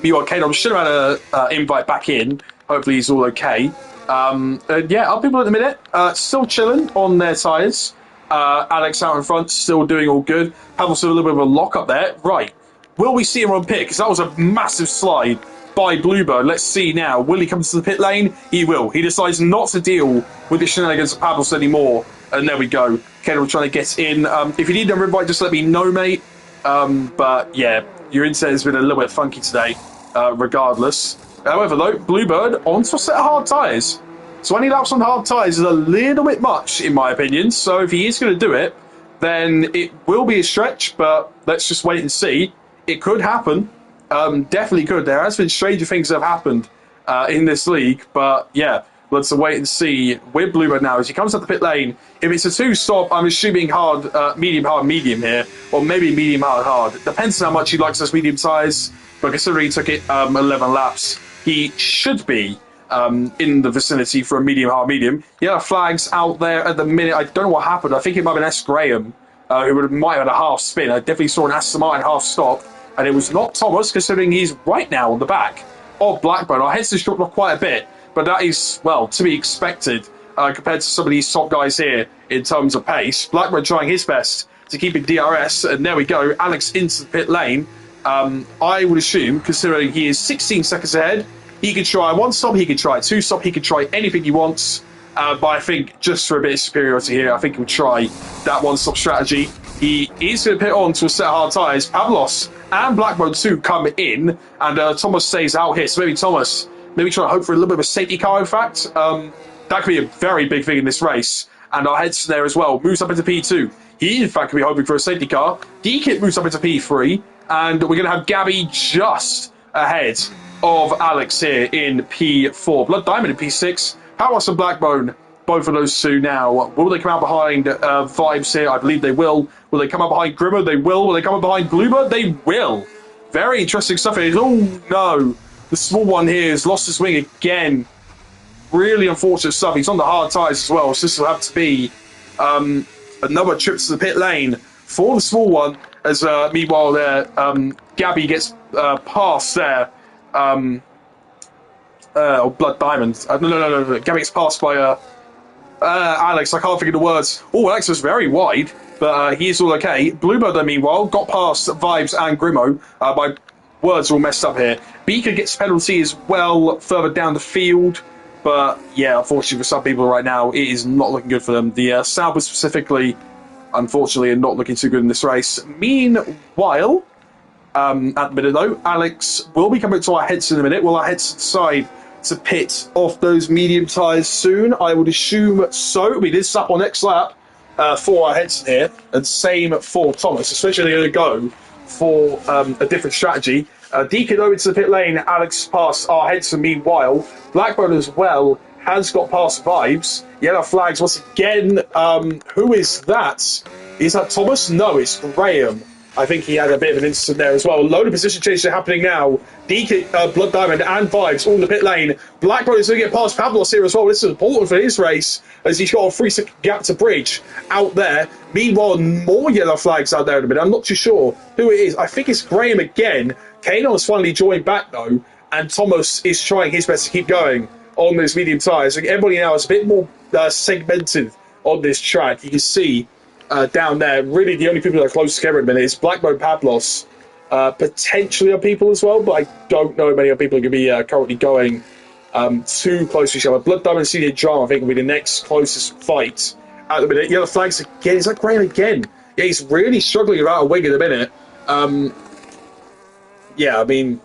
Meanwhile, Caleb should have had an invite back in. Hopefully he's all okay. Yeah, other people at the minute, still chilling on their tyres. Alex out in front, still doing all good. Pavlos a little bit of a lock up there. Right, will we see him on pit? Because that was a massive slide by Bluebird. Let's see now. Will he come to the pit lane? He will. He decides not to deal with the shenanigans of Pavlos anymore. And there we go. Kendall trying to get in. If you need another invite, just let me know, mate. But yeah, your internet has been a little bit funky today, regardless. However, though, Bluebird onto a set of hard tyres. 20 laps on hard tyres is a little bit much, in my opinion. So if he is going to do it, then it will be a stretch, but let's just wait and see. It could happen. Definitely could. There has been stranger things that have happened in this league, but yeah, let's wait and see with Bluebird now. As he comes up the pit lane, if it's a two-stop, I'm assuming hard, medium here, or maybe medium, hard. Depends on how much he likes those medium tyres, but considering he took it 11 laps, he should be in the vicinity for a medium. Yeah, flags out there at the minute. I don't know what happened. I think it might have been S. Graham, who might have had a half spin. I definitely saw an Aston Martin half stop, and it was not Thomas, considering he's right now on the back of Blackburn. Our heads has dropped off quite a bit, but that is, well, to be expected compared to some of these top guys here in terms of pace. Blackburn trying his best to keep it DRS, and there we go. Alex into the pit lane. I would assume, considering he is 16 seconds ahead, he could try one stop, he could try two stop, he could try anything he wants. But I think just for a bit of superiority here, I think he'll try that one stop strategy. He is going to pit on to a set of hard tyres. Pavlos and Blackburn too come in, and Thomas stays out here. So maybe Thomas, maybe try to hope for a little bit of a safety car, in fact. That could be a very big thing in this race. And our heads there as well. Moves up into P2. He, in fact, could be hoping for a safety car. D-Kit moves up into P3. And we're going to have Gabby just ahead of Alex here in P4. Blood Diamond in P6. Pavlos and Blackbone, both of those two now. Will they come out behind Vibes here? I believe they will. Will they come out behind Grimmer? They will. Will they come out behind Bluebird? They will. Very interesting stuff here. Oh, no. The small one here has lost his wing again. Really unfortunate stuff. He's on the hard tyres as well, so this will have to be another trip to the pit lane for the small one, as meanwhile there, Gabby gets past there. Blood Diamond. No. Gabby gets passed by Alex. I can't think of the words. Oh, Alex was very wide, but he is all okay. Bluebird, meanwhile, got past Vibes and Grimo. My words are all messed up here. Beaker gets penalty as well further down the field. But yeah, unfortunately for some people right now, it is not looking good for them. The Sauber specifically, unfortunately, are not looking too good in this race. Meanwhile, at the minute though, Alex will be coming to our heads in a minute. Will our heads decide to pit off those medium tyres soon? I would assume so. We did stop on next lap for our heads here, and same for Thomas, especially going to go for a different strategy. Deacon over to the pit lane. Alex past our heads, and meanwhile, Blackburn as well has got past Vibes. Yellow flags once again. Who is that? Is that Thomas? No, it's Graham. I think he had a bit of an incident there as well. A load of position changes are happening now. Deacon, Blood Diamond and Vibes all in the pit lane. Blackbone is going to get past Pavlos here as well. This is important for his race as he's got a 3-second gap to bridge out there. Meanwhile, more yellow flags out there in a minute. I'm not too sure who it is. I think it's Graham again. Kano has finally joined back though, and Thomas is trying his best to keep going on those medium tyres. Everybody now is a bit more segmented on this track. You can see down there, really the only people that are close together at the minute is Blackbone, Pavlos, potentially other people as well, but I don't know many other people are going to be currently going too close to each other. Blood Diamond and CD Drama, I think, will be the next closest fight at the minute. Yellow flags again. Is that Graham again? Yeah, he's really struggling about a wing at the minute. Yeah, I mean,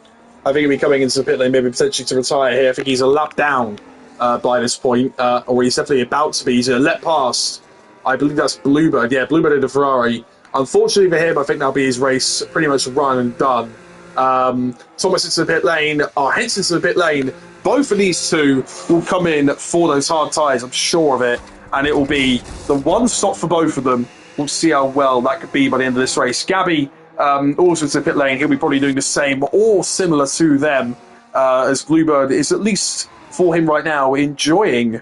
I think he'll be coming into the pit lane maybe potentially to retire here. I think he's a lap down by this point, or he's definitely about to be. He's a let past. I believe that's Bluebird. Yeah, Bluebird in the Ferrari. Unfortunately for him, I think that'll be his race pretty much run and done. Thomas into the pit lane, Henson into the pit lane. Both of these two will come in for those hard tyres, I'm sure of it. And it will be the one stop for both of them. We'll see how well that could be by the end of this race. Gabby also into the pit lane. He'll be probably doing the same or similar to them as Bluebird is, at least for him right now, enjoying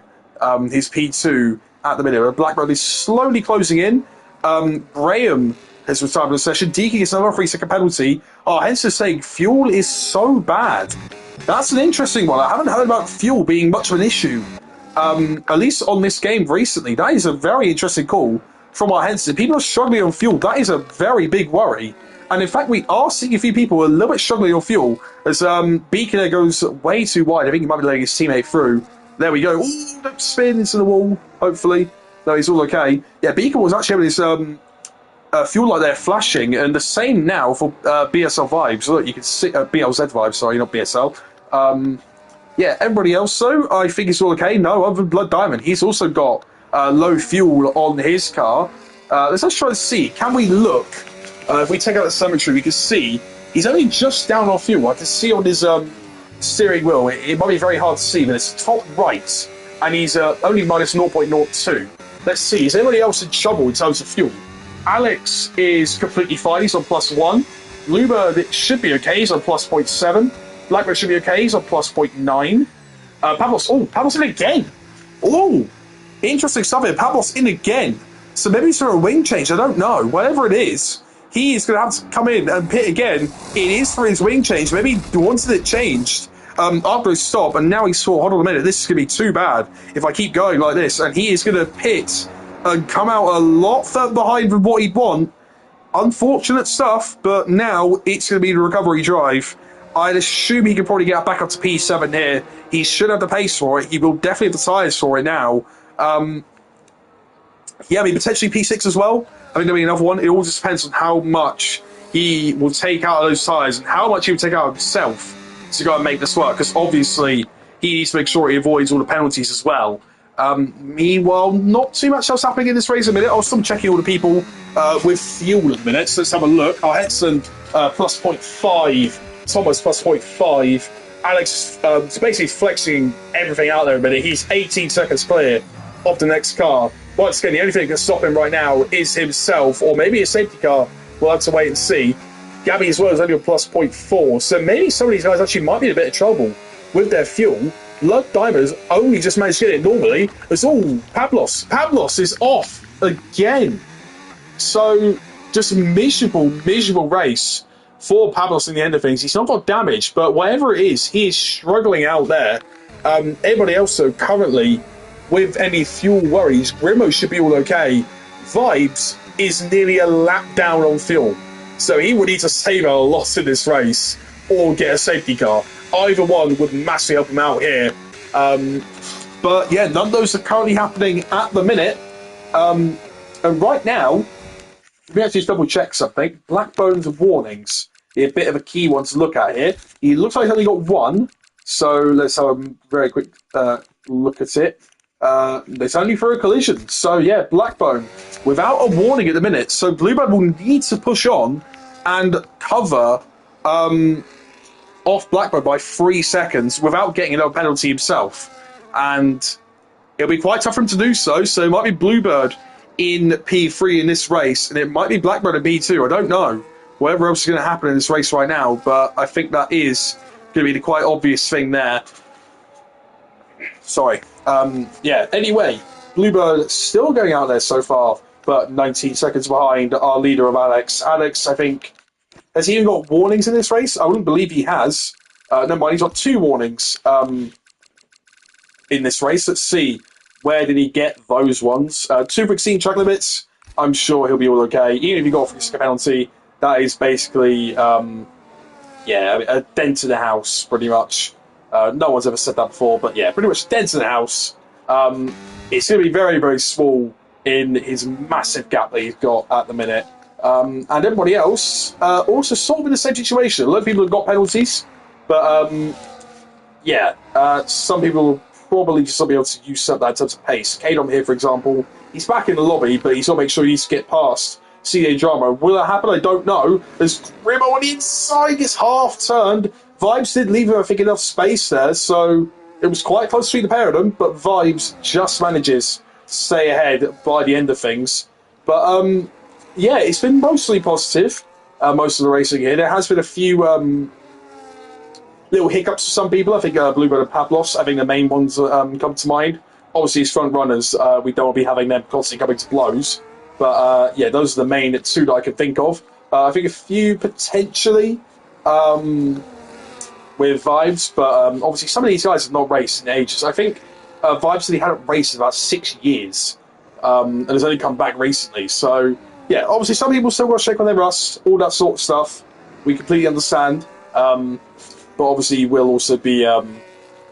his P2 at the minute. Blackbird is slowly closing in. Graham has retired from the session. Deaky gets another 3-second penalty. Hence is saying fuel is so bad. That's an interesting one. I haven't heard about fuel being much of an issue, at least on this game recently. That is a very interesting call from our Henson. People are struggling on fuel. That is a very big worry. And in fact, we are seeing a few people a little bit struggling on fuel as Beacon goes way too wide. I think he might be letting his teammate through. There we go. Ooh, don't spin into the wall, hopefully. No, he's all okay. Yeah, Beacon was actually having this fuel light there flashing, and the same now for BSL Vibes. Look, you can see BLZ Vibes, sorry, not BSL. Yeah, everybody else, though, I think it's all okay. No, other than Blood Diamond, he's also got low fuel on his car. Let's just try to see. Can we look? If we take out the cemetery, we can see he's only just down on fuel. I can see on his steering wheel. It might be very hard to see, but it's top right, and he's only minus 0.02. Let's see. Is anybody else in trouble in terms of fuel? Alex is completely fine. He's on +1. Bluebird, it should be okay. He's on +0.7. Blackbird should be okay. He's on +0.9. Pavlos. Oh, Pavlos in again. Oh, interesting stuff here. Pavlos in again. So maybe it's for a wing change. I don't know. Whatever it is, he is going to have to come in and pit again. It is for his wing change. Maybe he wanted it changed after his stop, and now he's thought, hold on a minute, this is going to be too bad if I keep going like this. And he is going to pit and come out a lot further behind than what he'd want. Unfortunate stuff, but now it's going to be the recovery drive. I'd assume he can probably get back up to P7 here. He should have the pace for it. He will definitely have the tyres for it now. Yeah, I mean, potentially P6 as well. I think there'll be another one. It all just depends on how much he will take out of those tyres and how much he will take out of himself to go and make this work, because obviously he needs to make sure he avoids all the penalties as well. Meanwhile, not too much else happening in this race at the minute. I'll still checking all the people with fuel at the minute, so let's have a look. Henson plus 0.5, Thomas plus 0.5, Alex is basically flexing everything out there at the minute. He's 18 seconds clear of the next car. Once again, the only thing that can stop him right now is himself, or maybe a safety car. We'll have to wait and see. Gabby as well is only a plus 0.4, so maybe some of these guys actually might be in a bit of trouble with their fuel. Blood Diamond has only just managed to get it normally. It's all Pavlos. Pavlos is off again. So just a miserable race for Pavlos in the end of things. He's not got damage, but whatever it is, he is struggling out there. Everybody else, though, currently, with any fuel worries, Grimo should be all okay. Vibes is nearly a lap down on fuel. So he would need to save a lot in this race or get a safety car. Either one would massively help him out here. But yeah, none of those are currently happening at the minute. And right now, let me actually just double check something. Blackbone's warnings. A bit of a key one to look at here. He looks like he's only got one. So let's have a very quick look at it. It's only for a collision. So yeah, Blackbone without a warning at the minute. So Bluebird will need to push on and cover off Blackbird by 3 seconds without getting another penalty himself. And it'll be quite tough for him to do so. So it might be Bluebird in P3 in this race, and it might be Blackbird in P2. I don't know. whatever else is going to happen in this race right now. But I think that is going to be the quite obvious thing there. Sorry. Yeah, anyway, Bluebird still going out there so far, but 19 seconds behind our leader of Alex. Alex, I think, has he even got warnings in this race? I wouldn't believe he has. Never mind, he's got 2 warnings in this race. Let's see. Where did he get those ones? 2 for exceeding track limits. I'm sure he'll be all okay. Even if he got a penalty, that is basically, yeah, a dent in the house, pretty much. No one's ever said that before, but yeah, pretty much dent in the house. It's going to be very, very small in his massive gap that he's got at the minute. And everybody else also sort of in the same situation. A lot of people have got penalties, but yeah, some people will probably just not be able to use that in terms of pace. Kadom here, for example, he's back in the lobby, but he's got to make sure he needs to get past CJ Drama. Will that happen? I don't know. There's Grimo on the inside, gets half turned. Vibes did leave him, I think, enough space there, so it was quite close between the pair of them, but Vibes just manages to stay ahead by the end of things. But yeah, it's been mostly positive, most of the racing here. There has been a few little hiccups for some people. I think Bluebird and Pablos, I think the main ones come to mind. Obviously, as front runners, we don't want to be having them constantly coming to blows. But yeah, those are the main 2 that I can think of. I think a few potentially with Vibes, but obviously some of these guys have not raced in ages. I think Vibes said he hadn't raced in about 6 years and has only come back recently. So yeah, obviously some people still got to shake on their rust, all that sort of stuff. We completely understand. But obviously will also be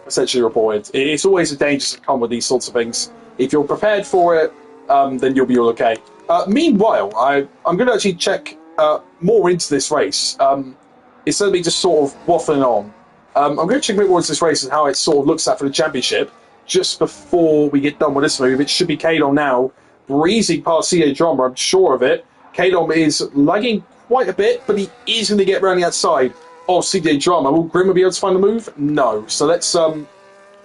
essentially reported. It's always a danger to come with these sorts of things. If you're prepared for it, then you'll be all okay. Meanwhile, I'm going to actually check more into this race. Instead of me just sort of waffling on, I'm going to check a bit more into this race and how it sort of looks at for the championship. Just before we get done with this move, it should be Kadom now, breezing past CA Drama, I'm sure of it. Kadom is lagging quite a bit, but he is going to get around the outside of CJ Drama. Will Grimmer be able to find a move? No. So let's put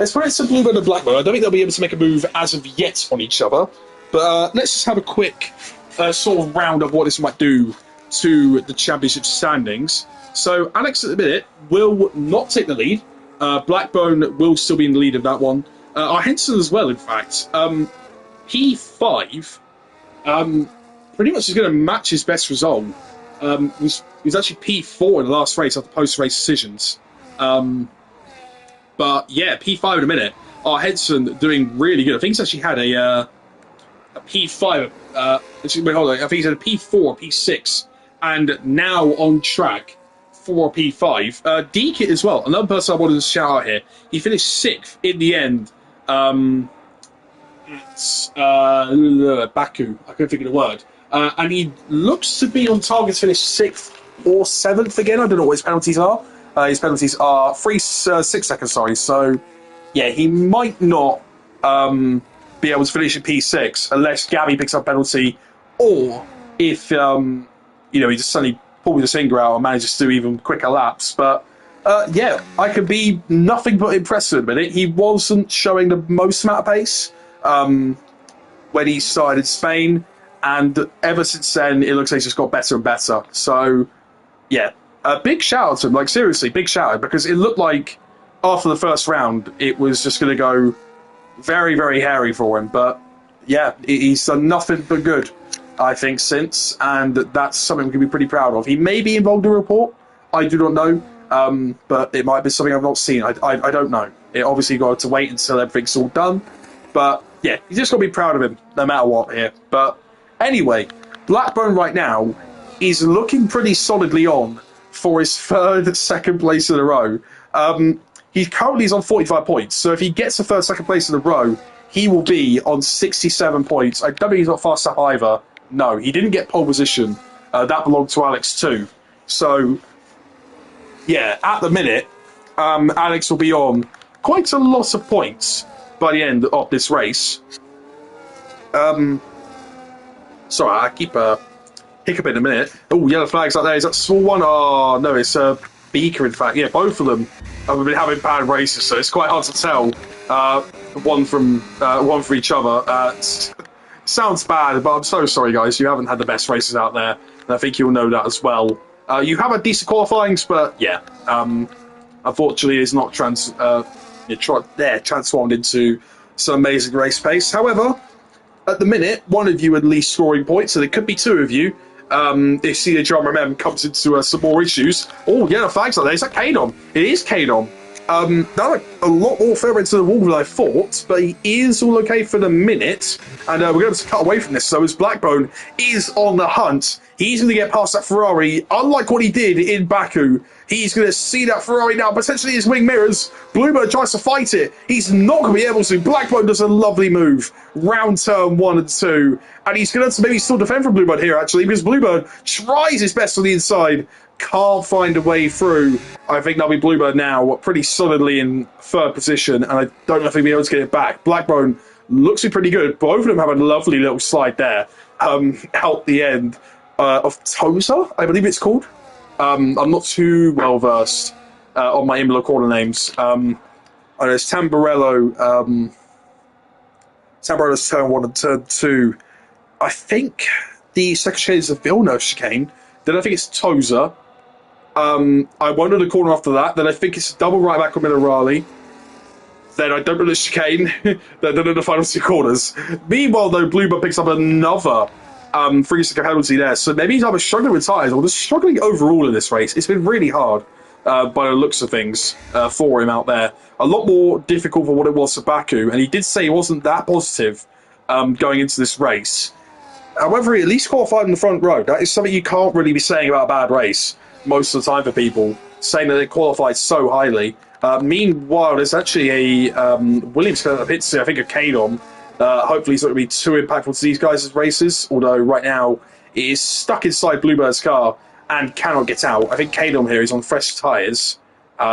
it to Bluebird and Blackbird. I don't think they'll be able to make a move as of yet on each other. But let's just have a quick sort of round of what this might do to the championship standings. So Alex at the minute will not take the lead. Blackbone will still be in the lead of that one. Our Henson as well, in fact. P5 pretty much is going to match his best result. He was actually P4 in the last race after post-race decisions. But yeah, P5 in a minute. Our Henson doing really good. I think he's actually had a P5. Wait, hold on. I think he's had a P4, P6, and now on track for P5. D-Kit as well. Another person I wanted to shout out here. He finished 6th in the end. Baku. I couldn't think of the word. And he looks to be on target to finish 6th or 7th again. I don't know what his penalties are. His penalties are 6 seconds, sorry. So, yeah, he might not be able to finish at P6 unless Gabby picks up penalty, or if, he just suddenly pulls his finger out and manages to do even quicker laps. But, yeah, I could be nothing but impressed with him. He wasn't showing the most amount of pace when he started Spain. And ever since then, it looks like he's just got better and better. So, yeah, a big shout out to him. Like, seriously, big shout out. Because it looked like after the first round, it was just going to go very, very hairy for him. But, yeah, he's done nothing but good, I think, since. And that's something we can be pretty proud of. He may be involved in a report. I do not know. But it might be something I've not seen. I don't know. It obviously got to wait until everything's all done. But, yeah, you just got to be proud of him, no matter what here. But anyway, Blackburn right now is looking pretty solidly on for his second place in a row. He currently is on 45 points, so if he gets the second place in a row, he will be on 67 points. I don't think he's got fast up either. No, he didn't get pole position. That belonged to Alex too. So, yeah, at the minute, Alex will be on quite a lot of points by the end of this race. Sorry, I keep hiccuping a minute. Oh, yellow flags up there. Is that a small one? Oh, no, it's a beaker, in fact. Yeah, both of them have been having bad races, so it's quite hard to tell one from each other. Sounds bad, but I'm so sorry, guys. You haven't had the best races out there, and I think you'll know that as well. You have a decent qualifyings, but yeah, unfortunately, it's not transformed into some amazing race pace. However, at the minute, one of you at least scoring points, so there could be two of you. If Senior John Remem comes into some more issues. Oh, yeah, the flags like that. Is that Kadon? It is Kadon. That looked a lot more further into the wall than I thought, but he is all okay for the minute, and we're going to cut away from this. So as Blackbone is on the hunt, he's going to get past that Ferrari, unlike what he did in Baku. He's going to see that Ferrari now, potentially his wing mirrors. Bluebird tries to fight it. He's not going to be able to. Blackbone does a lovely move. Round turn 1 and 2. And he's going to maybe still defend from Bluebird here, actually, because Bluebird tries his best on the inside. Can't find a way through. I think that'll be Bluebird now, pretty solidly in third position, and I don't know if he'll be able to get it back. Blackbone looks pretty good. Both of them have a lovely little slide there out the end of Tosa, I believe it's called. I'm not too well versed on my Imola corner names. There's Tamburello. Tamburello's turn 1 and turn 2. I think the second chicane is a Villeneuve chicane. Then I think it's Tosa. I won't know the corner after that. Then I think it's a double right back on Minerali. Then I don't know the chicane. Then I don't know the final 2 corners. Meanwhile, though, Bluebird picks up another 3-second penalty there. So maybe he's either struggling with tyres or just struggling overall in this race. It's been really hard by the looks of things for him out there. A lot more difficult for what it was for Baku. And he did say he wasn't that positive going into this race. However, he at least qualified in the front row. That is something you can't really be saying about a bad race most of the time for people, saying that they qualified so highly. Meanwhile, there's actually a Williams coming up hits, I think, a Kadon. Hopefully he's not going to be too impactful to these guys' races, although right now he is stuck inside Bluebird's car and cannot get out. I think Kadon here is on fresh tyres,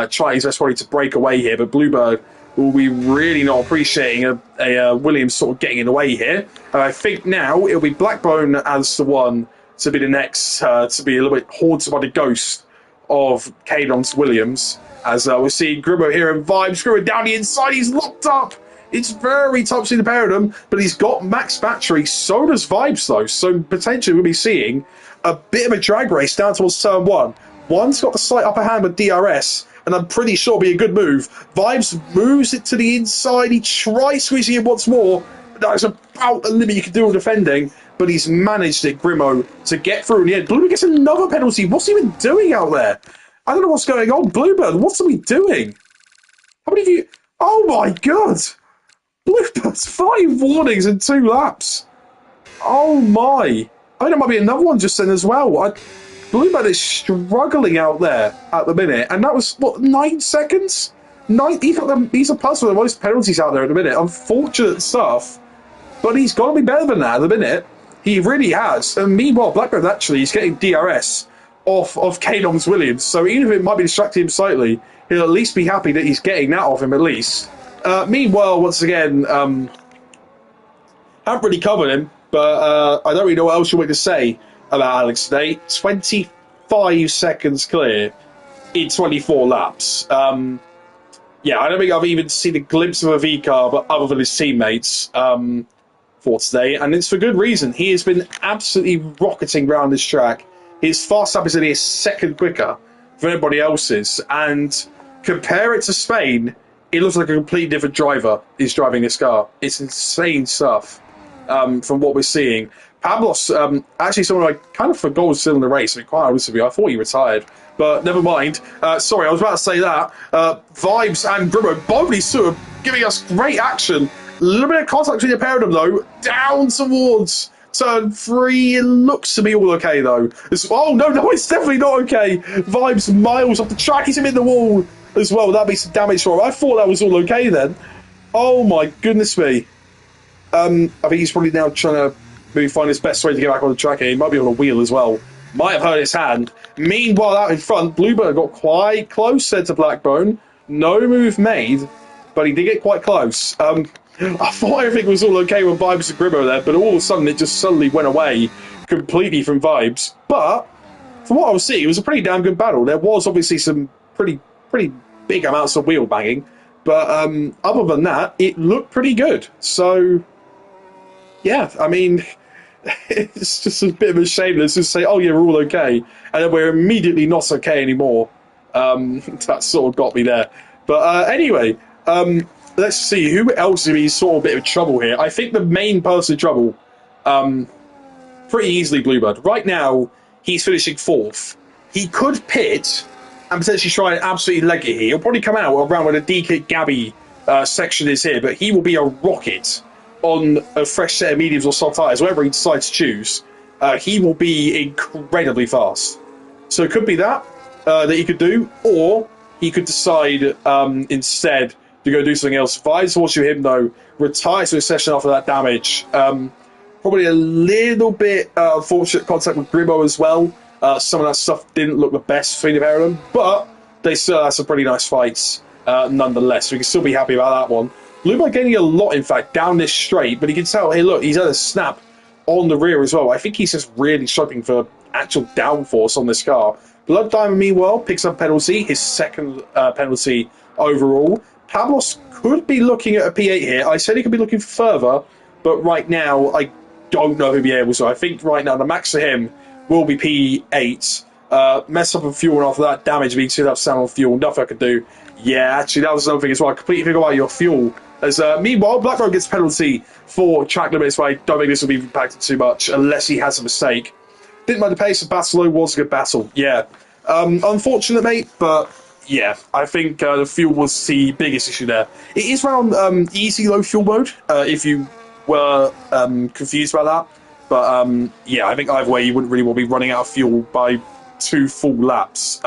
trying his best probably to break away here, but Bluebird will be really not appreciating a Williams sort of getting in the way here. I think now it'll be Blackbone as the one to be the next, to be a little bit haunted by the ghost of Kadon's Williams. As we're seeing Grimo here and Vibes Grimo down the inside, he's locked up. It's very tough to see the pair of them, but he's got max battery. So does Vibes, though. So potentially we'll be seeing a bit of a drag race down towards turn 1. One's got the slight upper hand with DRS, and I'm pretty sure it'll be a good move. Vibes moves it to the inside. He tries squeezing it once more. That is about the limit you can do on defending, but he's managed it, Grimo, to get through in the end. Bluebird gets another penalty. What's he been doing out there? I don't know what's going on. Bluebird, what's he doing? How many of you... Oh, my God. Bluebird's 5 warnings in 2 laps. Oh, my. I think there might be another one just then as well. Bluebird is struggling out there at the minute, and that was, what, 9 seconds? He's a plus for the most penalties out there at the minute. Unfortunate stuff, but he's got to be better than that at the minute. He really has. And meanwhile, Blackbird actually is getting DRS off of Kadon's Williams, so even if it might be distracting him slightly, he'll at least be happy that he's getting that off him at least. Meanwhile, once again, haven't really covered him, but I don't really know what else you want to say about Alex today. 25 seconds clear in 24 laps. Yeah, I don't think I've even seen a glimpse of a V-car, but other than his teammates for today, and it's for good reason. He has been absolutely rocketing around this track. His fast lap is only a second quicker than everybody else's, and compare it to Spain, it looks like a completely different driver is driving this car. It's insane stuff from what we're seeing. Pablos, actually someone I kind of forgot was still in the race, to be quite honest with you. I thought he retired, but never mind. Sorry, I was about to say that. Vibes and Grimo, both these two are giving us great action. A little bit of contact between the pair of them, though. Down towards turn 3. It looks to be all okay, though. Oh, no, it's definitely not okay. Vibes miles off the track. He's him in the wall as well. That'd be some damage for him. I thought that was all okay then. Oh, my goodness me. I think he's probably now trying to maybe find his best way to get back on the track here. He might be on a wheel as well. Might have hurt his hand. Meanwhile, out in front, Bluebird got quite close there to Blackbone. No move made, but he did get quite close. I thought everything was all okay with Vibes and Grimo there, but all of a sudden it just suddenly went away completely from Vibes. But from what I was seeing, it was a pretty damn good battle. There was obviously some pretty big amounts of wheel banging, but other than that, it looked pretty good. So, yeah, I mean, it's just a bit of a shame. Let's just say, oh yeah, we're all okay, and then we're immediately not okay anymore. That sort of got me there. But anyway, let's see who else is sort of a bit of trouble here. I think the main person in trouble, pretty easily Bluebird. Right now, he's finishing fourth. He could pit and potentially try and absolutely leg it here. He'll probably come out around where the D-Kit Gabby section is here, but he will be a rocket on a fresh set of mediums or soft tires, whatever he decides to choose. He will be incredibly fast. So it could be that he could do, or he could decide instead to go do something else. If I watch him, though, retire to a session after that damage. Probably a little bit unfortunate contact with Grimo as well. Some of that stuff didn't look the best between the pair of them, but they still had some pretty nice fights nonetheless. So we can still be happy about that one. Bluebird gaining a lot, in fact, down this straight, but you can tell, hey, look, he's had a snap on the rear as well. I think he's just really struggling for actual downforce on this car. Blood Diamond, meanwhile, picks up penalty, his second penalty overall. Pablos could be looking at a P8 here. I said he could be looking further, but right now, I don't know if he'll be able to. I think right now, the max for him will be P8. Mess up on fuel, and after that damage, being 2.5% on fuel, nothing I could do. Yeah, actually, that was another thing as well. I completely forgot about your fuel. As meanwhile, Blackroad gets penalty for track limits, but I don't think this will be impacted too much unless he has a mistake. Didn't mind the pace of Battle was a good battle. Yeah. Unfortunate, mate, but yeah, I think the fuel was the biggest issue there. It is around easy low fuel mode, if you were confused about that. But yeah, I think either way, you wouldn't really want to be running out of fuel by 2 full laps.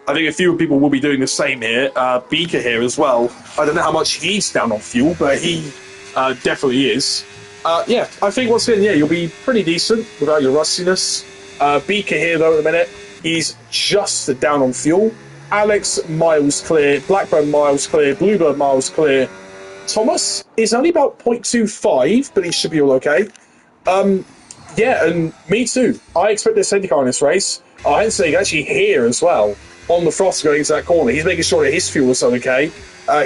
I think a few people will be doing the same here. Beaker here as well. I don't know how much he's down on fuel, but he definitely is. Yeah, I think once again, yeah, you'll be pretty decent without your rustiness. Beaker here, though, at the minute, he's just down on fuel. Alex, miles clear. Blackburn, miles clear. Bluebird, miles clear. Thomas is only about 0.25, but he should be all okay. Yeah, and me too. I expect the safety car in this race. I had to say, actually here as well, on the frost going into that corner. He's making sure that his fuel is okay.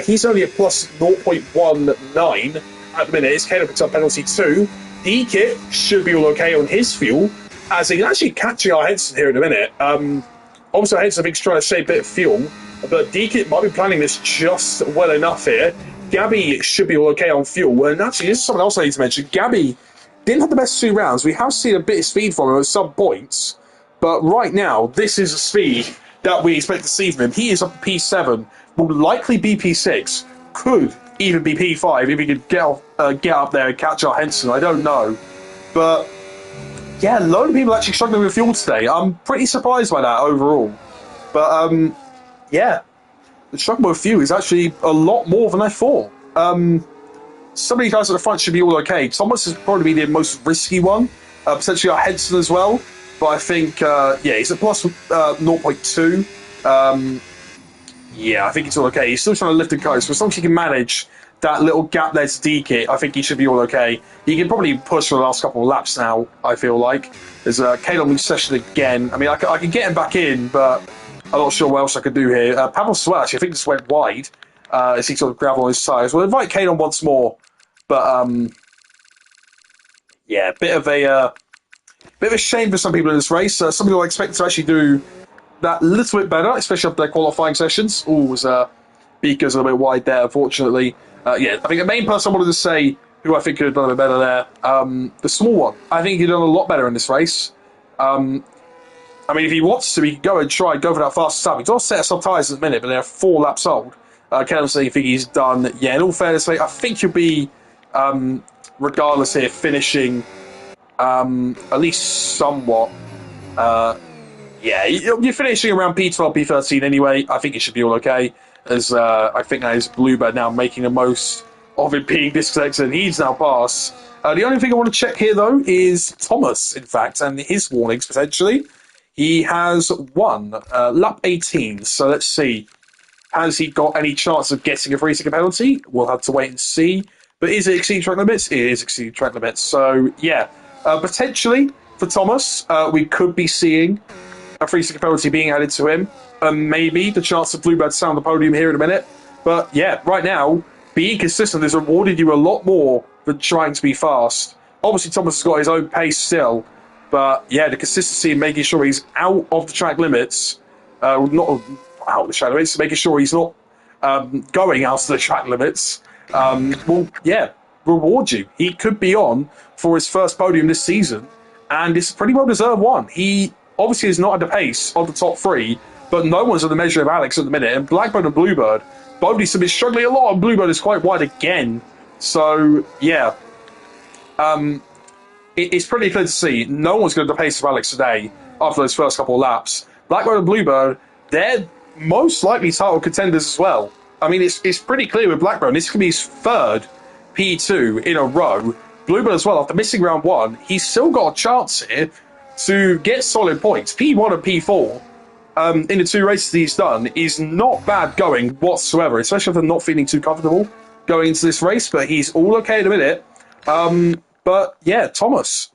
He's only at plus 0.19 at the minute. His Caleb picks up penalty 2. D-Kit should be all okay on his fuel, as he's actually catching our Henson here in a minute. Obviously, Henson, I think, is trying to save a bit of fuel, but D-Kit might be planning this just well enough here. Gabby should be all okay on fuel, and actually, this is something else I need to mention. Gabby didn't have the best 2 rounds. We have seen a bit of speed from him at some points, but right now, this is a speed that we expect to see from him. He is up to P7, will likely be P6, could even be P5 if he could get up there and catch our Henson. I don't know. But yeah, a load of people actually struggling with fuel today. I'm pretty surprised by that overall. But yeah, the struggle with fuel is actually a lot more than I thought. Some of these guys at the front should be all okay. Thomas is probably the most risky one. Potentially our Henson as well. But I think, yeah, he's at plus 0.2. Yeah, I think it's all okay. He's still trying to lift and coast. But as long as he can manage that little gap there to D-Kit, I think he should be all okay. He can probably push for the last couple of laps now, I feel like. There's Kane on the session again. I mean, I can get him back in, but I'm not sure what else I could do here. Pavel Swell, actually, I think this went wide as he sort of gravel on his tyres. We'll invite Kane on once more. But, yeah, bit of a shame for some people in this race. Some people I expect to actually do that a little bit better, especially up their qualifying sessions. Oh, was Beaker's a little bit wide there, unfortunately. Yeah, I think the main person I wanted to say who I think could have done a bit better there, the small one. I think he'd done a lot better in this race. I mean, if he wants to, he can go and try and go for that fast start. He's all set some tyres at the minute, but they're 4 laps old. Can't say think he's done. Yeah, in all fairness, I think he'll be, regardless here, finishing at least somewhat. Yeah, you're finishing around P12, P13 anyway. I think it should be all okay. As I think that is Bluebird now making the most of it being disconnected, and he's now passed. The only thing I want to check here, though, is Thomas, in fact, and his warnings, potentially. He has won lap 18, so let's see. Has he got any chance of getting a free ticket penalty? We'll have to wait and see. But is it exceeding track limits? It is exceeding track limits. So, yeah, potentially for Thomas, we could be seeing a free ticket penalty being added to him. Maybe the chance of Bluebird to sound the podium here in a minute. But yeah, right now, being consistent has rewarded you a lot more than trying to be fast. Obviously, Thomas has got his own pace still, but yeah, the consistency in making sure he's out of the track limits, not out of the track limits, making sure he's not going out of the track limits, will, yeah, reward you. He could be on for his first podium this season, and it's a pretty well deserved one. He obviously is not at the pace of the top three, but no one's at the measure of Alex at the minute. And Blackburn and Bluebird, both these have been struggling a lot, and Bluebird is quite wide again. So, yeah. It's pretty clear to see no one's going to the pace of Alex today after those first couple of laps. Blackburn and Bluebird, they're most likely title contenders as well. I mean, it's pretty clear with Blackburn. This could be his third P2 in a row. Bluebird as well, after missing round one, he's still got a chance here to get solid points. P1 and P4 in the two races he's done is not bad going whatsoever, especially if they're not feeling too comfortable going into this race, but he's all okay at the minute. But yeah, Thomas,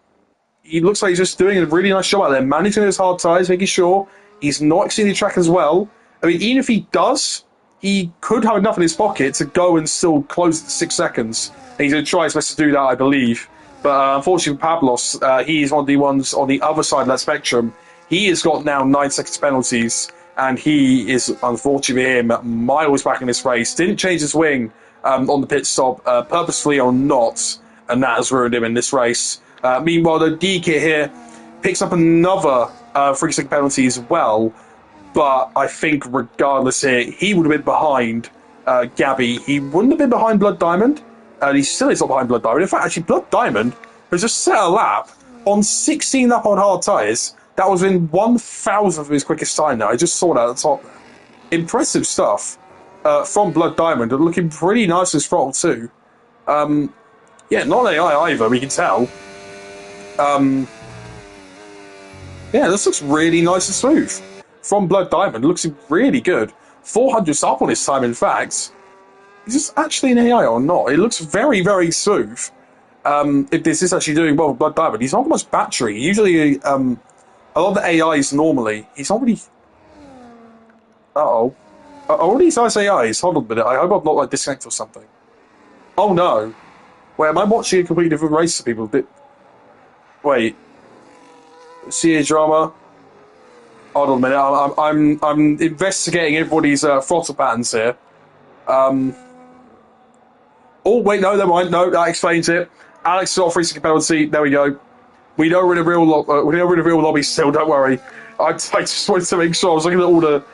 he looks like he's just doing a really nice job out there, managing his hard tyres, making sure he's not exceeding the track as well. I mean, even if he does, he could have enough in his pocket to go and still close the 6 seconds. And he's going to try his best to do that, I believe. But unfortunately for Pablos, he is one of the ones on the other side of that spectrum. He has got now 9 seconds penalties, and he is, unfortunately for him, miles back in this race. Didn't change his wing on the pit stop, purposefully or not, and that has ruined him in this race. Meanwhile, the D-Kit here picks up another 3-second penalty as well, but I think regardless here, he would have been behind Gabby. He wouldn't have been behind Blood Diamond, and he still is not behind Blood Diamond. In fact, actually, Blood Diamond has just set a lap on 16 lap on hard tyres. That was in 1,000th of his quickest time now. I just saw that at the top. Impressive stuff from Blood Diamond, and looking pretty nice as throttle too. Yeah, not AI either, we can tell. Yeah, this looks really nice and smooth. From Blood Diamond, looks really good. 400's up on his time, in fact. Is this actually an AI or not? It looks very, very smooth. If this is actually doing well with Blood Diamond. He's not got much battery. Usually, a lot of the AIs normally, he's not really... Uh-oh. Are all these nice AIs? Hold on a minute. I hope I'm not like disconnected or something. Oh no. Wait, am I watching a completely different race of people? Wait. CA drama. Hold on a minute. I'm investigating everybody's throttle patterns here. Oh wait, no, never mind. No, that explains it. Alex got a 3-second penalty. There we go. We know we're in a real lobby still. Don't worry. I just wanted to make sure I was looking at all the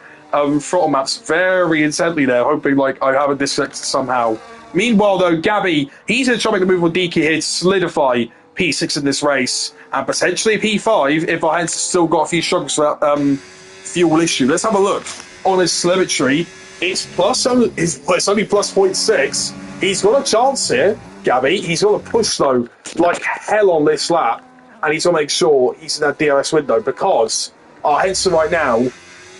throttle maps very intently there, hoping like I haven't disconnected somehow. Meanwhile, though, Gabby, he's going to try to make the move on DK here to solidify P6 in this race, and potentially P5 if our heads still got a few struggles for that fuel issue. Let's have a look on his telemetry. It's only plus 0.6. He's got a chance here, Gabby. He's got to push, though, like hell on this lap, and he's got to make sure he's in that DRS window, because our Henson right now,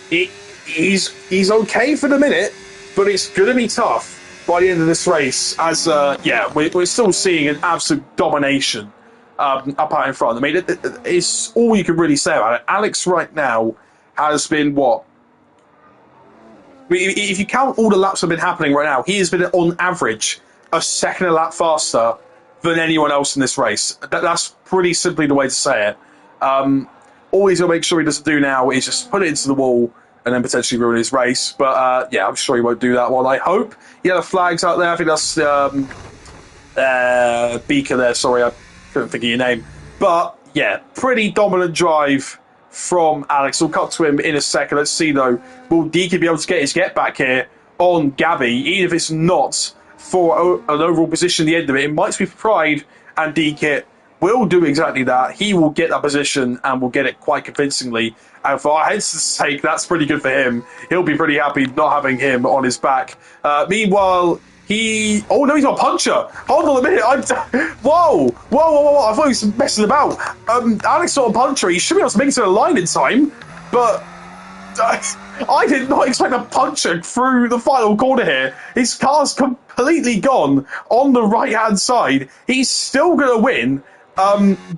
he's okay for the minute, but it's going to be tough by the end of this race, as we're still seeing an absolute domination up out in front. I mean, it's all you can really say about it. Alex right now has been what? If you count all the laps that have been happening right now, he has been on average a second a lap faster than anyone else in this race. That's pretty simply the way to say it. All he's got to make sure he doesn't do now is just put it into the wall and then potentially ruin his race. But yeah, I'm sure he won't do that one. I hope. Yeah, the flag's out there. I think that's Beaker there. Sorry, I couldn't think of your name. But yeah, pretty dominant drive from Alex. We'll cut to him in a second. Let's see though. Will Deacon be able to get his get back here on Gabby? Even if it's not for an overall position at the end of it, it might be for pride, and Deacon will do exactly that. He will get that position and will get it quite convincingly. And for our heads' sake, that's pretty good for him. He'll be pretty happy not having him on his back. Meanwhile, oh no, he's not a puncher. Hold on a minute. Whoa. I thought he was messing about. Alex not a puncher. He should be able to make it to the line in time, but I did not expect a puncher through the final corner here. His car's completely gone on the right-hand side. He's still going to win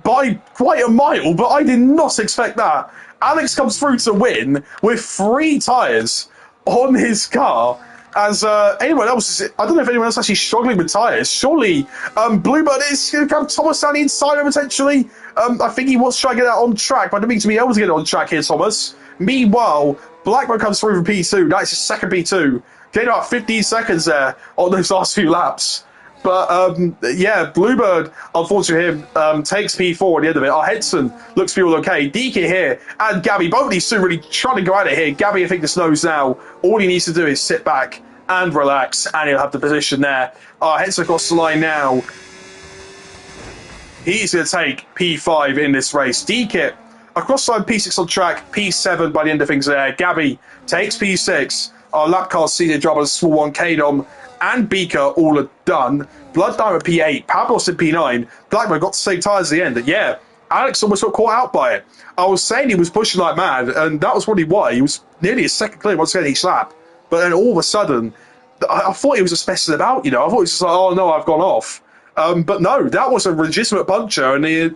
by quite a mile, but I did not expect that. Alex comes through to win with 3 tyres on his car. As anyone else, I don't know if anyone else actually struggling with tyres. Surely Bluebird is going to have Thomas down the inside potentially. I think he wants to try and get that on track, but I don't think to be able to get it on track here, Thomas. Meanwhile, Blackburn comes through for P2. That's his second P2. Getting about 15 seconds there on those last few laps. But yeah, Bluebird, unfortunately, takes P4 at the end of it. Our Henson looks to be all okay. DK here and Gabby, both these two really trying to go at it here. Gabby, I think, just knows now all he needs to do is sit back and relax, and he'll have the position there. Our Henson across the line now. He's going to take P5 in this race. DK across the line, P6 on track, P7 by the end of things there. Gabby takes P6. Our lap car senior driver, a small one, Kadom and Beaker all are done. Blood Diamond P8, Pablos in P9. Blackburn got the same tyres at the end. Yeah, Alex almost got caught out by it. I was saying he was pushing like mad, and that was probably why. He was nearly a second clear once again each lap. But then all of a sudden, I thought he was just messing about, you know. I thought he was just like, oh no, I've gone off. But no, that was a legitimate puncture, and he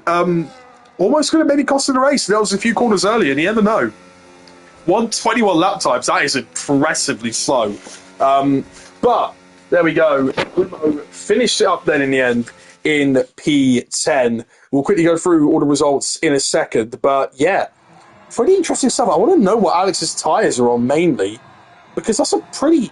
almost could have maybe costed the race. That was a few corners earlier, and you never know. 121 lap times, that is impressively slow. But there we go. Finished it up then in the end in P10. We'll quickly go through all the results in a second. But yeah, pretty interesting stuff. I want to know what Alex's tyres are on mainly, because that's a pretty...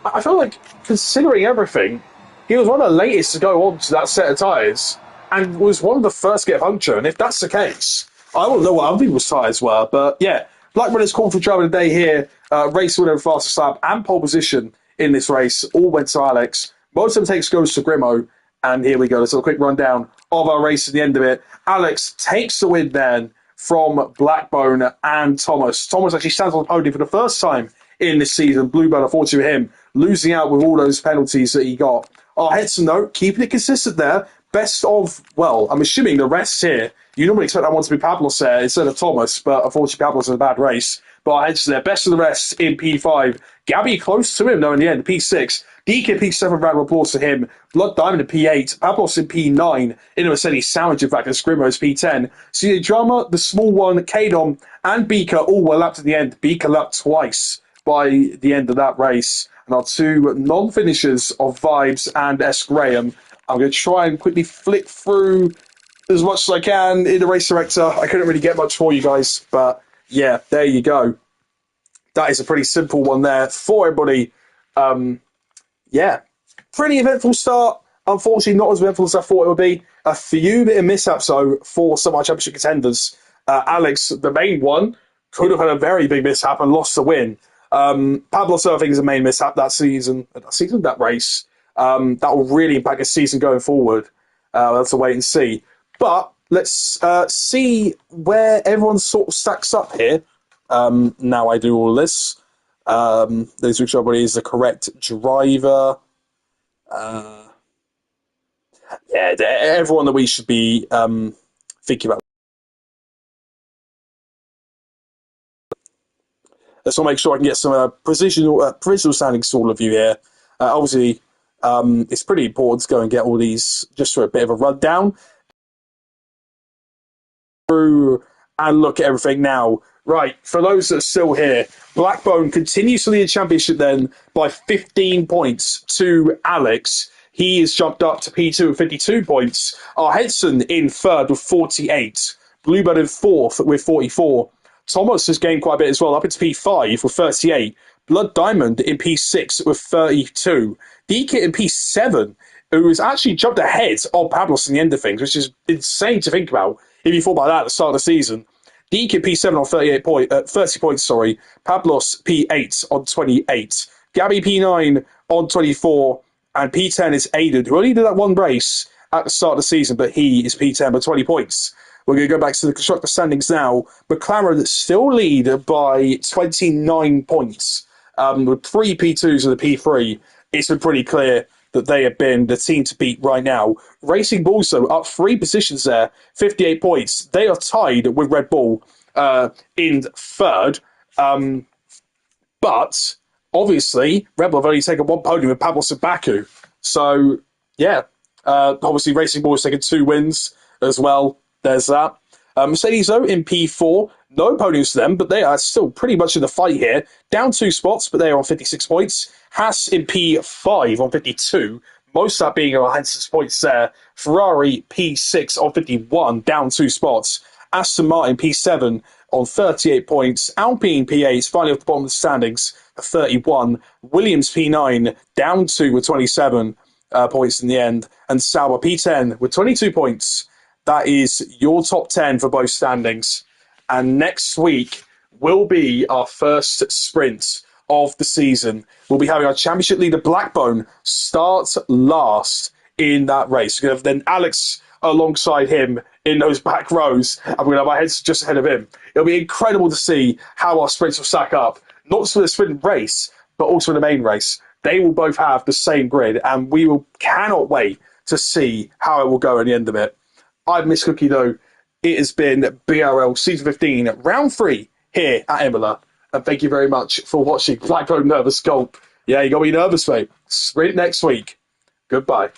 I feel like, considering everything, he was one of the latest to go on to that set of tyres and was one of the first to get a puncture. And if that's the case, I don't know what other people's tyres were. But yeah, Blackburn is called for driver of the day here. Race winner, fastest lap and pole position in this race all went to Alex. Most of them goes to Grimo, and here we go. Let's have a quick rundown of our race at the end of it. Alex takes the win then from Blackbone and Thomas. Thomas actually stands on the podium for the first time in this season. Bluebird, unfortunately with him, losing out with all those penalties that he got. Our Henson, though, keeping it consistent there. Best of, well, I'm assuming the rest here. You normally expect that one to be Pablos there instead of Thomas, but unfortunately Pablos had a bad race. But our Henson there, best of the rest in P5. Gabby close to him, though, in the end, P6. DK P7, round of applause to him. Blood Diamond in P8. Pablos in P9. In a Mercedes Sandwich, in fact, and Scrimmo's P10. So the drama, the small one, Kadom and Beaker all were lapped at the end. Beaker lapped twice by the end of that race. And our two non-finishers of Vibes and S. Graham. I'm going to try and quickly flick through as much as I can in the race director. I couldn't really get much for you guys, but yeah, there you go. That is a pretty simple one there for everybody. Yeah, pretty eventful start. Unfortunately, not as eventful as I thought it would be. A few bit of mishaps, though, for some of our championship contenders. Alex, the main one, could have had a very big mishap and lost the win. Pablo, I think, is a main mishap that that race. That will really impact his season going forward. We'll have to wait and see. But let's see where everyone sort of stacks up here. Now I do all this. Those which everybody is the correct driver. Yeah, everyone that we should be thinking about. Let's all make sure I can get some provisional standings to all of you here. Obviously, it's pretty important to go and get all these just for a bit of a rundown. Through and look at everything now. Right, for those that are still here, Blackbone continues to lead the championship then by 15 points to Alex. He has jumped up to P2 with 52 points. Our Henson in third with 48. Bluebird in fourth with 44. Thomas has gained quite a bit as well, up into P5 with 38. Blood Diamond in P6 with 32. DK in P7, who has actually jumped ahead of Pablos in the end of things, which is insane to think about if you thought about that at the start of the season. DK P7 on 30 points, sorry. Pablos P8 on 28. Gabby P9 on 24. And P10 is Aiden, who only did that one race at the start of the season, but he is P10 by 20 points. We're going to go back to the constructor standings now. McLaren still lead by 29 points. With 3 P2s and a P3, it's been pretty clear that they have been the team to beat right now. Racing Bulls, though, up 3 positions there, 58 points. They are tied with Red Bull in third. But obviously, Red Bull have only taken 1 podium with Pablos and Baku. So, yeah, obviously Racing Bulls taken 2 wins as well. There's that. Mercedes, though, in P4, No podiums for them, but they are still pretty much in the fight here. Down 2 spots, but they are on 56 points. Haas in P5 on 52. Most of that being Alonso's points there. Ferrari P6 on 51, down 2 spots. Aston Martin P7 on 38 points. Alpine P8 finally off the bottom of the standings at 31. Williams P9 down 2 with 27 points in the end. And Sauber P10 with 22 points. That is your top 10 for both standings. And next week will be our first sprint of the season. We'll be having our championship leader Blackbone start last in that race. We're going to have then Alex alongside him in those back rows, and we're going to have our heads just ahead of him. It'll be incredible to see how our sprints will stack up, not just for the sprint race, but also in the main race. They will both have the same grid, and cannot wait to see how it will go at the end of it. I've missed Cookie, though. It has been BRL Season 15, Round 3 here at Imola. And thank you very much for watching Blackbone Nervous Gulp. Yeah, you got to be nervous, mate. Sprint next week. Goodbye.